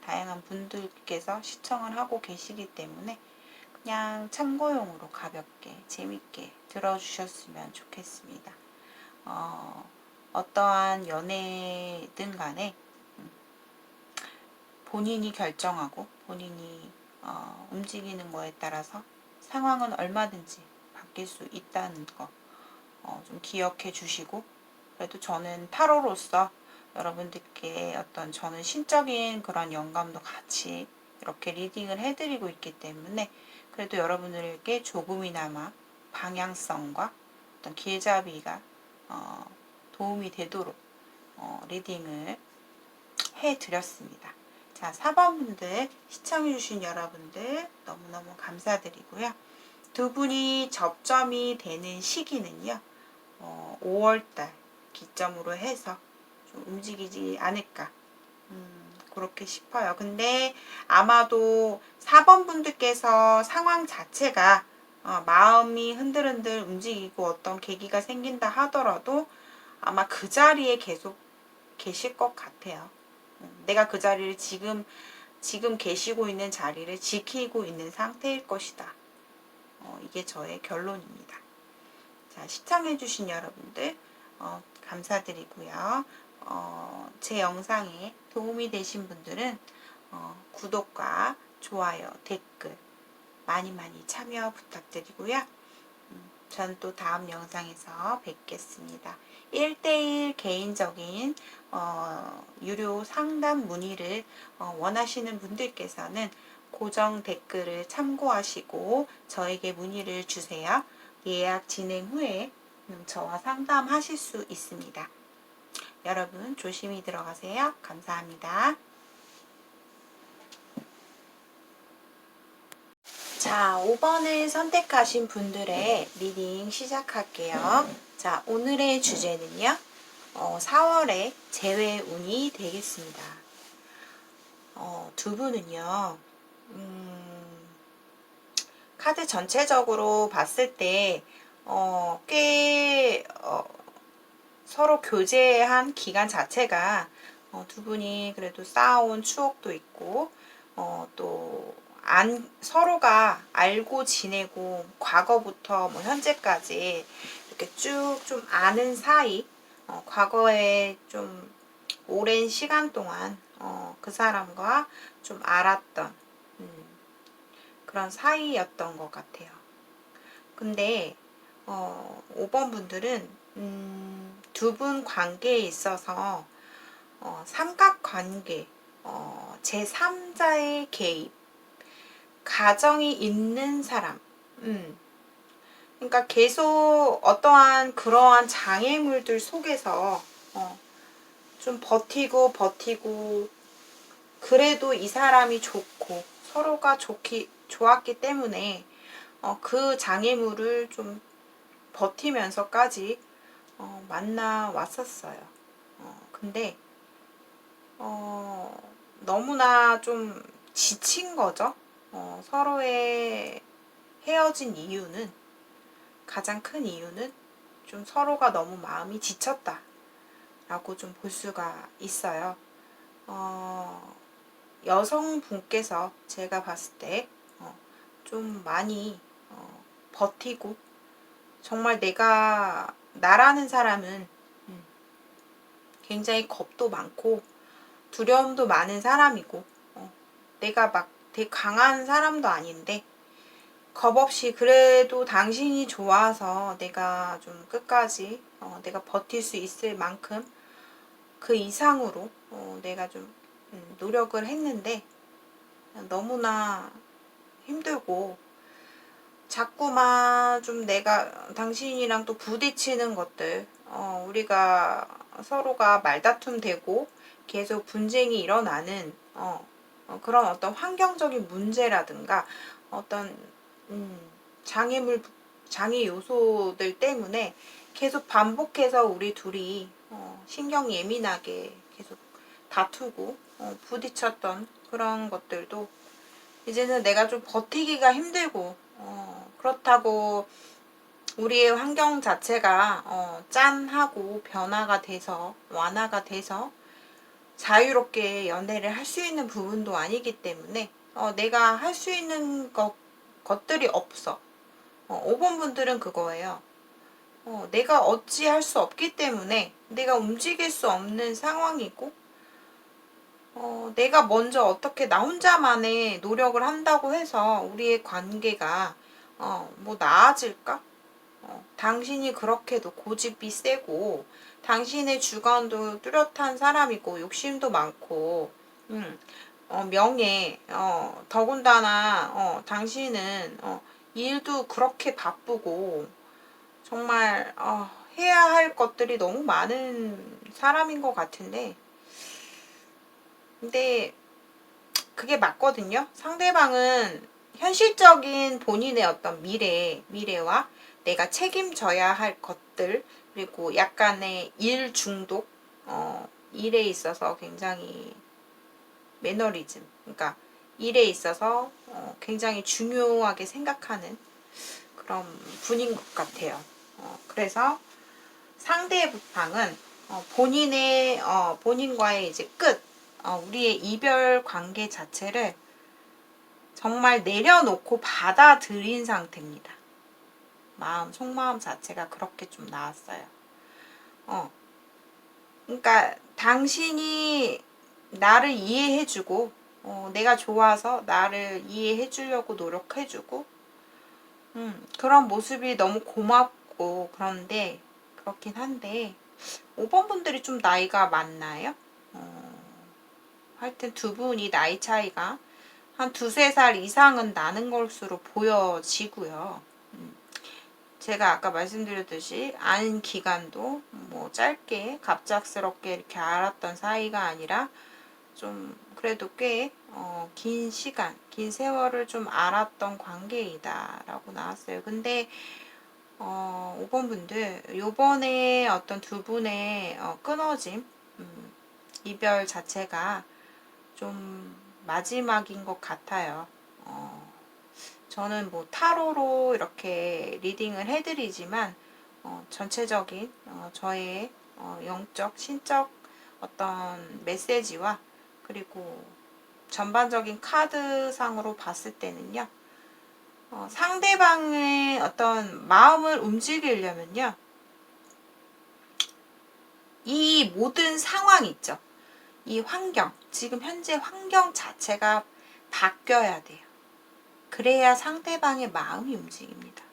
다양한 분들께서 시청을 하고 계시기 때문에 그냥 참고용으로 가볍게 재밌게 들어주셨으면 좋겠습니다. 어떠한 연애든 간에 본인이 결정하고 본인이 움직이는 거에 따라서 상황은 얼마든지 바뀔 수 있다는 거 좀 기억해 주시고, 그래도 저는 타로로서 여러분들께 어떤 저는 신적인 그런 영감도 같이 이렇게 리딩을 해드리고 있기 때문에 그래도 여러분들에게 조금이나마 방향성과 어떤 길잡이가 도움이 되도록 리딩을 해드렸습니다. 자, 4번분들 시청해주신 여러분들 너무너무 감사드리고요. 두 분이 접점이 되는 시기는요. 5월달 기점으로 해서 좀 움직이지 않을까 그렇게 싶어요. 근데 아마도 4번 분들께서 상황 자체가 마음이 흔들흔들 움직이고 어떤 계기가 생긴다 하더라도 아마 그 자리에 계속 계실 것 같아요. 내가 그 자리를 지금 계시고 있는 자리를 지키고 있는 상태일 것이다. 이게 저의 결론입니다. 자, 시청해주신 여러분들 감사드리고요. 제 영상에 도움이 되신 분들은 구독과 좋아요, 댓글 많이 참여 부탁드리고요. 저는 또 다음 영상에서 뵙겠습니다. 1대1 개인적인 유료 상담 문의를 원하시는 분들께서는 고정 댓글을 참고하시고 저에게 문의를 주세요. 예약 진행 후에 저와 상담하실 수 있습니다. 여러분 조심히 들어가세요. 감사합니다. 자, 5번을 선택하신 분들의 리딩 시작할게요. 자, 오늘의 주제는요. 4월의 재회운이 되겠습니다. 두 분은요. 카드 전체적으로 봤을 때, 꽤, 서로 교제한 기간 자체가 두 분이 그래도 쌓아온 추억도 있고 또 서로가 알고 지내고 과거부터 뭐 현재까지 이렇게 쭉 좀 아는 사이, 과거에 좀 오랜 시간 동안 그 사람과 좀 알았던 그런 사이였던 것 같아요. 근데 5번 분들은 두 분 관계에 있어서 삼각관계, 제3자의 개입, 가정이 있는 사람, 그러니까 계속 어떠한 그러한 장애물들 속에서 좀 버티고 그래도 이 사람이 좋고 서로가 좋았기 때문에 그 장애물을 좀 버티면서까지 만나 왔었어요. 근데 너무나 좀 지친 거죠. 서로의 헤어진 이유는, 가장 큰 이유는 좀 서로가 너무 마음이 지쳤다 라고 좀 볼 수가 있어요. 여성분께서 제가 봤을 때 좀 많이 버티고, 정말 나라는 사람은 굉장히 겁도 많고 두려움도 많은 사람이고, 내가 막 되게 강한 사람도 아닌데 겁 없이 그래도 당신이 좋아서 내가 좀 끝까지 내가 버틸 수 있을 만큼 그 이상으로 내가 좀 노력을 했는데 너무나 힘들고, 자꾸만 좀 내가 당신이랑 또 부딪히는 것들, 우리가 서로가 말다툼 되고 계속 분쟁이 일어나는 그런 어떤 환경적인 문제라든가 어떤 장애 요소들 때문에 계속 반복해서 우리 둘이 신경 예민하게 계속 다투고 부딪혔던 그런 것들도 이제는 내가 좀 버티기가 힘들고, 그렇다고 우리의 환경 자체가 짠하고 변화가 돼서 완화가 돼서 자유롭게 연애를 할 수 있는 부분도 아니기 때문에 내가 할 수 있는 것들이 없어. 5번 분들은 그거예요. 내가 어찌할 수 없기 때문에 내가 움직일 수 없는 상황이고, 내가 먼저 어떻게 나 혼자만의 노력을 한다고 해서 우리의 관계가 뭐 나아질까? 당신이 그렇게도 고집이 세고 당신의 주관도 뚜렷한 사람이고 욕심도 많고 명예, 더군다나 당신은 일도 그렇게 바쁘고 정말 해야 할 것들이 너무 많은 사람인 것 같은데, 근데 그게 맞거든요. 상대방은 현실적인 본인의 어떤 미래와 내가 책임져야 할 것들, 그리고 약간의 일 중독, 일에 있어서 굉장히 매너리즘, 그러니까 일에 있어서 굉장히 중요하게 생각하는 그런 분인 것 같아요. 그래서 상대의 부팡은 본인과의 이제 끝, 우리의 이별 관계 자체를 정말 내려놓고 받아들인 상태입니다. 속마음 자체가 그렇게 좀 나왔어요. 그러니까 당신이 나를 이해해주고, 내가 좋아서 나를 이해해주려고 노력해주고, 그런 모습이 너무 고맙고, 그런데, 그렇긴 한데, 5번 분들이 좀 나이가 많나요? 하여튼 두 분이 나이 차이가 한 두세 살 이상은 나는 것으로 보여지고요. 제가 아까 말씀드렸듯이 아는 기간도 뭐 짧게 갑작스럽게 이렇게 알았던 사이가 아니라 좀 그래도 꽤 긴 시간, 긴 세월을 좀 알았던 관계이다 라고 나왔어요. 근데 5번 분들 요번에 어떤 두 분의 끊어짐, 이별 자체가 좀 마지막인 것 같아요. 저는 뭐 타로로 이렇게 리딩을 해드리지만 전체적인 저의 영적, 신적 어떤 메시지와 그리고 전반적인 카드상으로 봤을 때는요. 상대방의 어떤 마음을 움직이려면요. 이 모든 상황 있죠. 이 환경, 지금 현재 환경 자체가 바뀌어야 돼요. 그래야 상대방의 마음이 움직입니다.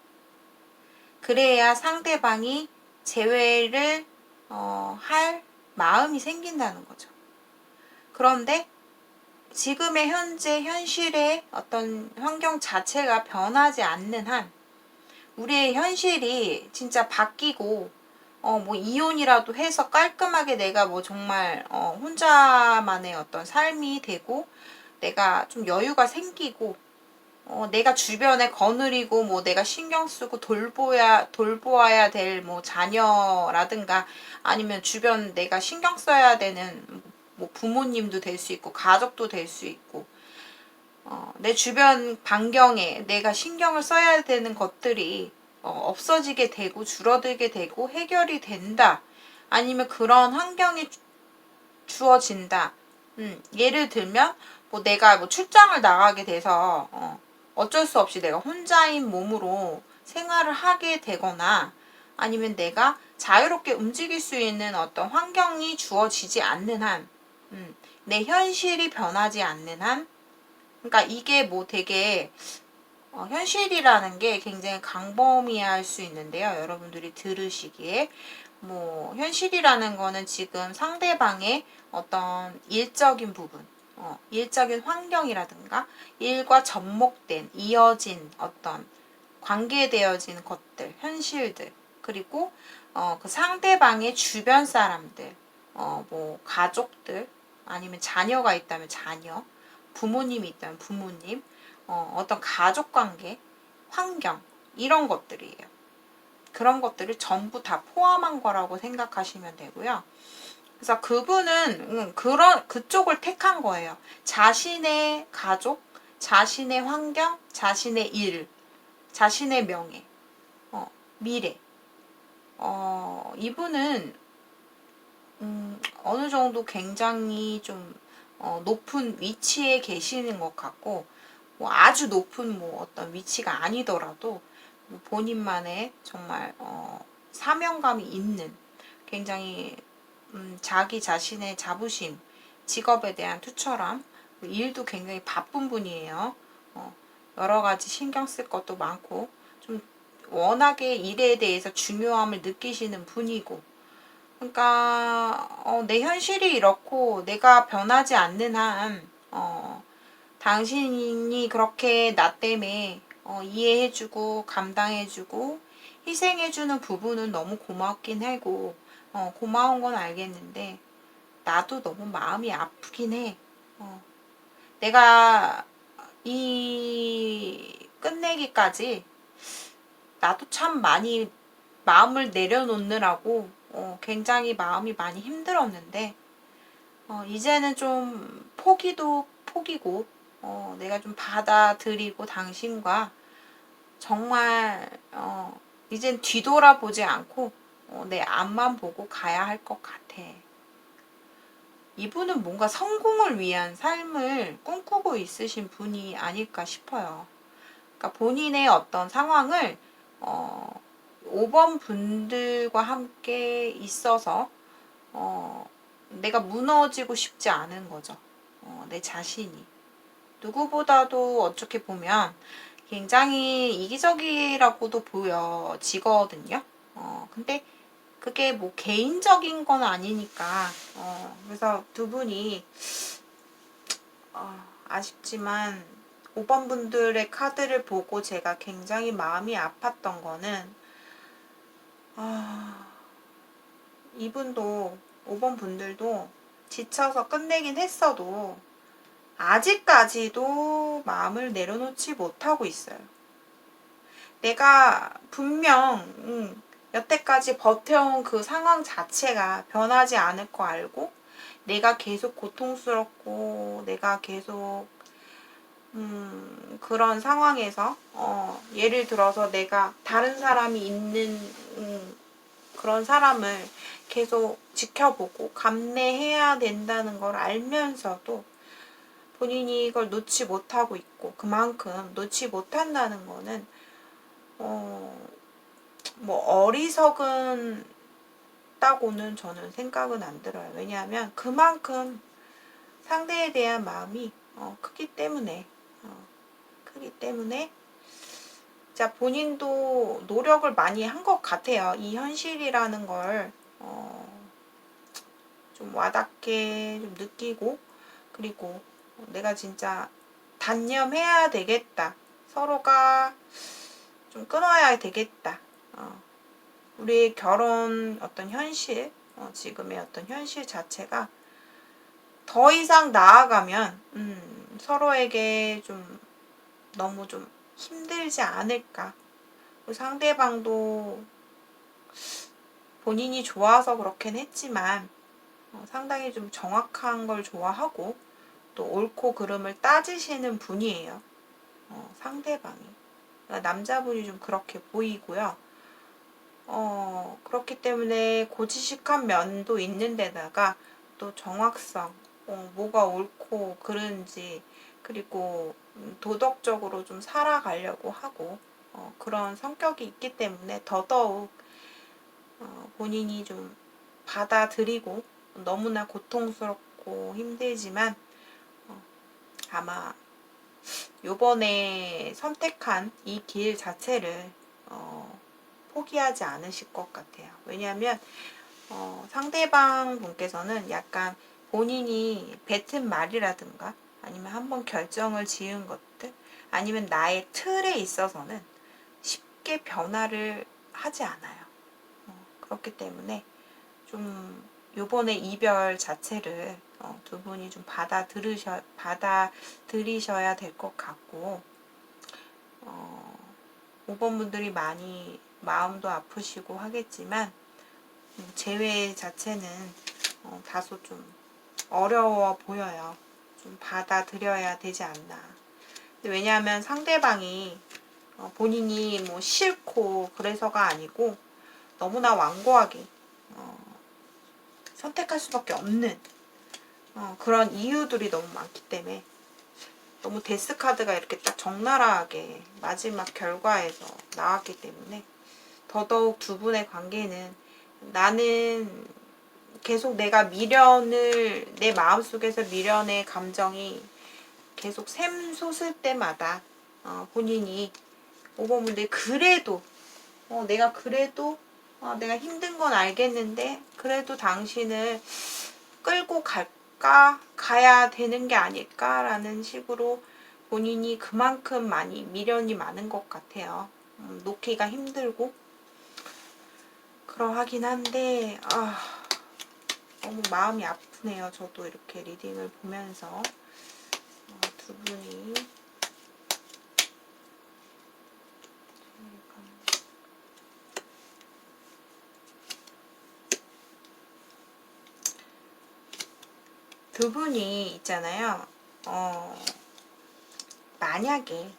그래야 상대방이 재회를 할 마음이 생긴다는 거죠. 그런데 지금의 현재 현실의 어떤 환경 자체가 변하지 않는 한 우리의 현실이 진짜 바뀌고 뭐 이혼이라도 해서 깔끔하게 내가 뭐 정말 혼자만의 어떤 삶이 되고 내가 좀 여유가 생기고 내가 주변에 거느리고 뭐 내가 신경 쓰고 돌보아야 될 뭐 자녀라든가 아니면 주변 내가 신경 써야 되는 뭐 부모님도 될 수 있고 가족도 될 수 있고 내 주변 반경에 내가 신경을 써야 되는 것들이 없어지게 되고 줄어들게 되고 해결이 된다. 아니면 그런 환경이 주어진다. 예를 들면 뭐 내가 뭐 출장을 나가게 돼서 어쩔 수 없이 내가 혼자인 몸으로 생활을 하게 되거나 아니면 내가 자유롭게 움직일 수 있는 어떤 환경이 주어지지 않는 한, 내 현실이 변하지 않는 한, 그러니까 이게 뭐 되게 현실이라는 게 굉장히 광범위할 수 있는데요. 여러분들이 들으시기에 뭐 현실이라는 거는 지금 상대방의 어떤 일적인 부분, 일적인 환경이라든가 일과 접목된 이어진 어떤 관계되어진 것들, 현실들, 그리고 그 상대방의 주변 사람들, 뭐 가족들, 아니면 자녀가 있다면 자녀, 부모님이 있다면 부모님, 어떤 가족 관계, 환경, 이런 것들이에요. 그런 것들을 전부 다 포함한 거라고 생각하시면 되고요. 그래서 그분은 그쪽을 택한 거예요. 자신의 가족, 자신의 환경, 자신의 일, 자신의 명예, 미래. 이분은 어느 정도 굉장히 좀 높은 위치에 계시는 것 같고 뭐 아주 높은 뭐 어떤 위치가 아니더라도 뭐 본인만의 정말 사명감이 있는 굉장히 자기 자신의 자부심, 직업에 대한 투철함, 일도 굉장히 바쁜 분이에요. 여러 가지 신경 쓸 것도 많고 좀 워낙에 일에 대해서 중요함을 느끼시는 분이고 그러니까 내 현실이 이렇고 내가 변하지 않는 한 당신이 그렇게 나 때문에 이해해주고 감당해주고 희생해주는 부분은 너무 고맙긴 하고 고마운 건 알겠는데 나도 너무 마음이 아프긴 해. 내가 이 끝내기까지 나도 참 많이 마음을 내려놓느라고 굉장히 마음이 많이 힘들었는데 이제는 좀 포기도 포기고 내가 좀 받아들이고 당신과 정말 이젠 뒤돌아보지 않고 내 앞만 보고 가야 할 것 같아. 이분은 뭔가 성공을 위한 삶을 꿈꾸고 있으신 분이 아닐까 싶어요. 그러니까 본인의 어떤 상황을 5번 분들과 함께 있어서 내가 무너지고 싶지 않은 거죠. 내 자신이. 누구보다도 어떻게 보면 굉장히 이기적이라고도 보여지거든요. 근데 그게 뭐 개인적인 건 아니니까. 그래서 두 분이 아쉽지만 5번 분들의 카드를 보고 제가 굉장히 마음이 아팠던 거는 이분도 5번 분들도 지쳐서 끝내긴 했어도 아직까지도 마음을 내려놓지 못하고 있어요. 내가 분명 여태까지 버텨온 그 상황 자체가 변하지 않을 거 알고 내가 계속 고통스럽고 내가 계속 그런 상황에서 예를 들어서 내가 다른 사람이 있는 그런 사람을 계속 지켜보고 감내해야 된다는 걸 알면서도 본인이 이걸 놓지 못하고 있고, 그만큼 놓지 못한다는 거는 뭐 어리석은 다고는 저는 생각은 안 들어요. 왜냐하면 그만큼 상대에 대한 마음이 크기 때문에 자, 본인도 노력을 많이 한 것 같아요. 이 현실이라는 걸 좀 와닿게 좀 느끼고, 그리고 내가 진짜 단념해야 되겠다. 서로가 좀 끊어야 되겠다. 우리의 결혼 어떤 현실, 지금의 어떤 현실 자체가 더 이상 나아가면 서로에게 좀 너무 좀 힘들지 않을까. 상대방도 본인이 좋아서 그렇긴 했지만 상당히 좀 정확한 걸 좋아하고 또 옳고 그름을 따지시는 분이에요. 상대방이. 그러니까 남자분이 좀 그렇게 보이고요. 그렇기 때문에 고지식한 면도 있는 데다가 또 정확성, 뭐가 옳고 그른지, 그리고 도덕적으로 좀 살아가려고 하고 그런 성격이 있기 때문에 더더욱 본인이 좀 받아들이고 너무나 고통스럽고 힘들지만 아마 요번에 선택한 이 길 자체를 포기하지 않으실 것 같아요. 왜냐하면 상대방 분께서는 약간 본인이 뱉은 말이라든가 아니면 한번 결정을 지은 것들 아니면 나의 틀에 있어서는 쉽게 변화를 하지 않아요. 그렇기 때문에 좀 요번에 이별 자체를 두 분이 좀 받아들이셔야 될 것 같고 5번 분들이 많이 마음도 아프시고 하겠지만 재회 자체는 다소 좀 어려워 보여요. 좀 받아들여야 되지 않나. 왜냐하면 상대방이 본인이 뭐 싫고 그래서가 아니고 너무나 완고하게 선택할 수밖에 없는 그런 이유들이 너무 많기 때문에 너무 데스카드가 이렇게 딱 적나라하게 마지막 결과에서 나왔기 때문에 더더욱 두 분의 관계는 나는 계속 내가 미련을 내 마음속에서 미련의 감정이 계속 샘솟을 때마다 본인이 5번 분들이 그래도 내가 힘든 건 알겠는데 그래도 당신을 끌고 가야 되는 게 아닐까라는 식으로 본인이 그만큼 많이 미련이 많은 것 같아요. 놓기가 힘들고 그러하긴 한데 너무 마음이 아프네요. 저도 이렇게 리딩을 보면서 두 분이 두 분이 있잖아요. 만약에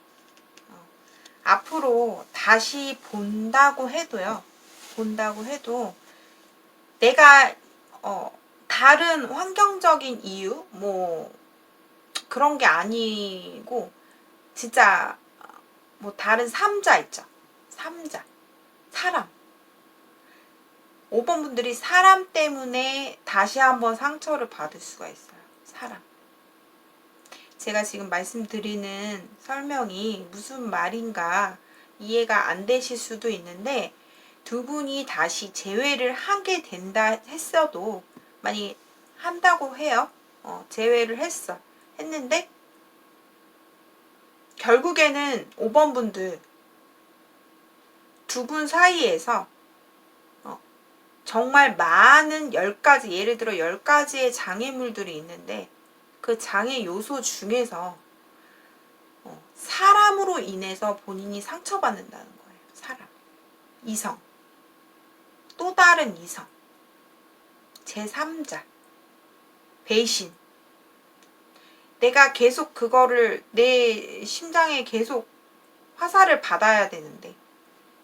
앞으로 다시 본다고 해도 내가 다른 환경적인 이유 뭐 그런 게 아니고 진짜 뭐 다른 삼자 있죠. 삼자 사람 5번 분들이 사람 때문에 다시 한번 상처를 받을 수가 있어요. 사람. 제가 지금 말씀드리는 설명이 무슨 말인가 이해가 안 되실 수도 있는데 두 분이 다시 재회를 하게 된다 했어도 만약 한다고 해요. 재회를 했는데 결국에는 5번 분들 두 분 사이에서 정말 많은 10가지 예를 들어 10가지의 장애물들이 있는데 그 장애 요소 중에서 사람으로 인해서 본인이 상처받는다는 거예요. 사람. 이성. 또 다른 이성. 제3자. 배신. 내가 계속 그거를 내 심장에 계속 화살을 받아야 되는데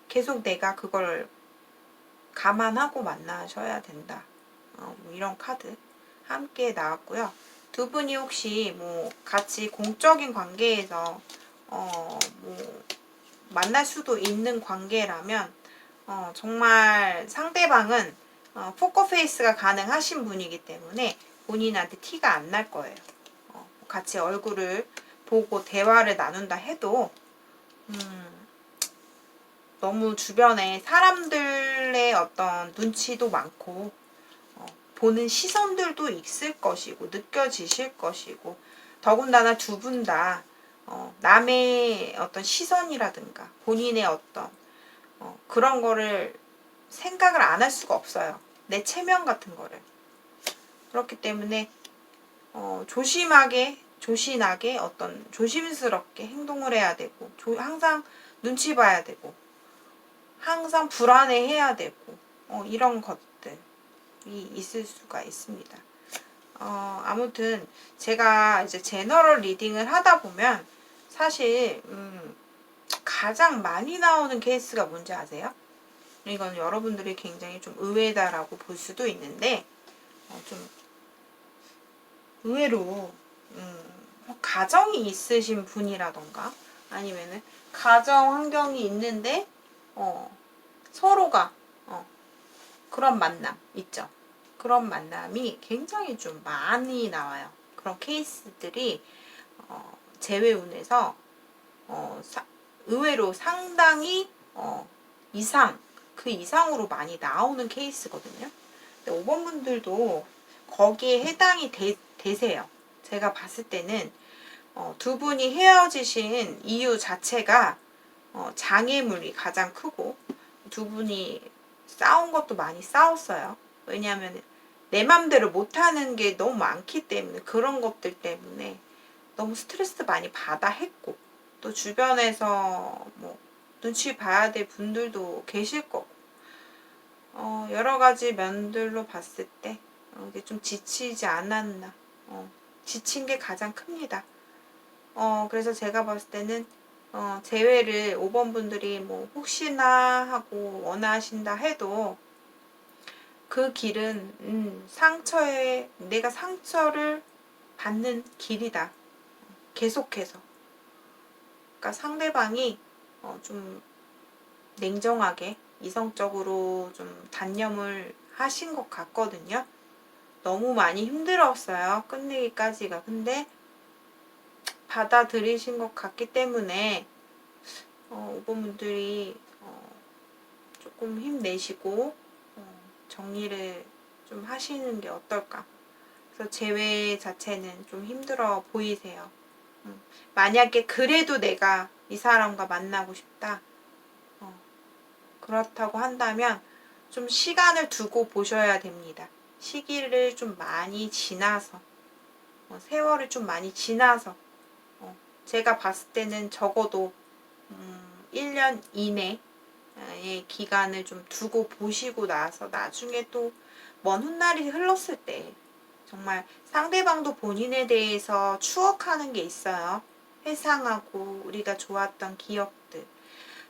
계속 내가 그걸 감안하고 만나셔야 된다. 뭐 이런 카드 함께 나왔고요. 두 분이 혹시 뭐 같이 공적인 관계에서 뭐 만날 수도 있는 관계라면 정말 상대방은 포커페이스가 가능하신 분이기 때문에 본인한테 티가 안 날 거예요. 같이 얼굴을 보고 대화를 나눈다 해도 너무 주변에 사람들의 어떤 눈치도 많고 보는 시선들도 있을 것이고 느껴지실 것이고 더군다나 두 분 다 남의 어떤 시선이라든가 본인의 어떤 그런 거를 생각을 안 할 수가 없어요. 내 체면 같은 거를. 그렇기 때문에 조신하게 어떤 조심스럽게 행동을 해야 되고 항상 눈치 봐야 되고 항상 불안해해야 되고 이런 것들이 있을 수가 있습니다. 아무튼 제가 이제 제너럴 리딩을 하다 보면 사실 가장 많이 나오는 케이스가 뭔지 아세요? 이건 여러분들이 굉장히 좀 의외다라고 볼 수도 있는데 좀 의외로 가정이 있으신 분이라던가 아니면은 가정 환경이 있는데 서로가 그런 만남 있죠. 그런 만남이 굉장히 좀 많이 나와요. 그런 케이스들이 재회운에서 의외로 상당히 그 이상으로 많이 나오는 케이스거든요. 근데 5번 분들도 거기에 해당이 되세요. 제가 봤을 때는 두 분이 헤어지신 이유 자체가 장애물이 가장 크고 두 분이 싸운 것도 많이 싸웠어요. 왜냐하면 내 맘대로 못하는 게 너무 많기 때문에 그런 것들 때문에 너무 스트레스 많이 받아 했고 또 주변에서 뭐 눈치 봐야 될 분들도 계실 거고 여러 가지 면들로 봤을 때 이게 좀 지치지 않았나 지친 게 가장 큽니다. 그래서 제가 봤을 때는 재회를 5번 분들이 뭐 혹시나 하고 원하신다 해도 그 길은 내가 상처를 받는 길이다. 계속해서. 그러니까 상대방이 좀 냉정하게 이성적으로 좀 단념을 하신 것 같거든요. 너무 많이 힘들었어요. 끝내기까지가. 근데 받아들이신 것 같기 때문에 5번 분들이 조금 힘내시고 정리를 좀 하시는 게 어떨까. 그래서 재회 자체는 좀 힘들어 보이세요. 만약에 그래도 내가 이 사람과 만나고 싶다. 그렇다고 한다면 좀 시간을 두고 보셔야 됩니다. 시기를 좀 많이 지나서 세월을 좀 많이 지나서 제가 봤을 때는 적어도 1년 이내의 기간을 좀 두고 보시고 나서 나중에 또 먼 훗날이 흘렀을 때 정말 상대방도 본인에 대해서 추억하는 게 있어요. 회상하고 우리가 좋았던 기억들.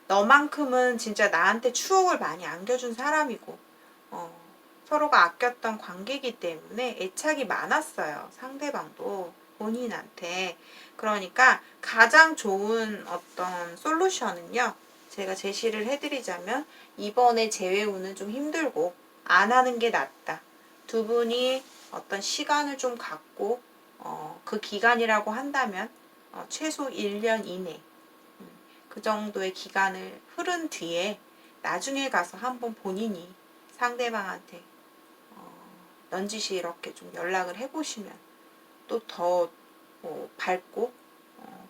너만큼은 진짜 나한테 추억을 많이 안겨준 사람이고 서로가 아꼈던 관계이기 때문에 애착이 많았어요. 상대방도 본인한테. 그러니까 가장 좋은 어떤 솔루션은요. 제가 제시를 해드리자면 이번에 재회운은 좀 힘들고 안 하는 게 낫다. 두 분이 어떤 시간을 좀 갖고 그 기간이라고 한다면 최소 1년 이내 그 정도의 기간을 흐른 뒤에 나중에 가서 한번 본인이 상대방한테 넌지시 이렇게 좀 연락을 해보시면 또 더 밝고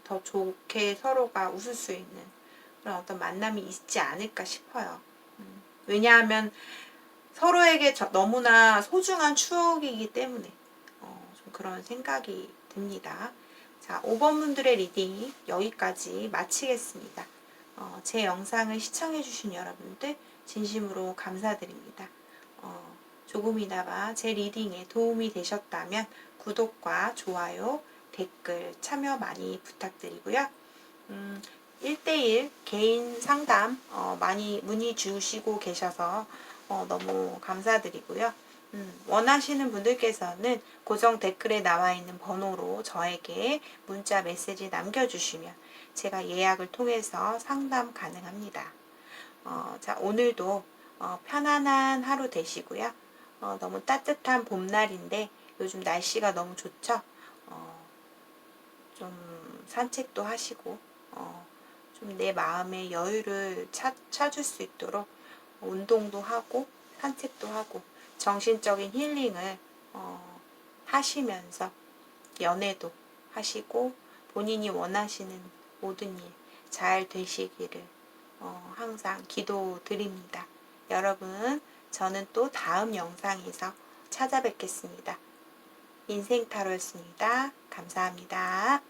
더 좋게 서로가 웃을 수 있는 그런 어떤 만남이 있지 않을까 싶어요. 왜냐하면 서로에게 너무나 소중한 추억이기 때문에 좀 그런 생각이 듭니다. 자, 5번 분들의 리딩 여기까지 마치겠습니다. 제 영상을 시청해주신 여러분들 진심으로 감사드립니다. 조금이나마 제 리딩에 도움이 되셨다면 구독과 좋아요, 댓글 참여 많이 부탁드리고요. 1대1 개인 상담 많이 문의 주시고 계셔서 너무 감사드리고요. 원하시는 분들께서는 고정 댓글에 나와 있는 번호로 저에게 문자 메시지 남겨주시면 제가 예약을 통해서 상담 가능합니다. 자, 오늘도 편안한 하루 되시고요. 너무 따뜻한 봄날인데 요즘 날씨가 너무 좋죠? 좀 산책도 하시고 좀 내 마음의 여유를 찾을 수 있도록 운동도 하고 산책도 하고 정신적인 힐링을 하시면서 연애도 하시고 본인이 원하시는 모든 일 잘 되시기를 항상 기도드립니다. 여러분, 저는 또 다음 영상에서 찾아뵙겠습니다. 인생타로였습니다. 감사합니다.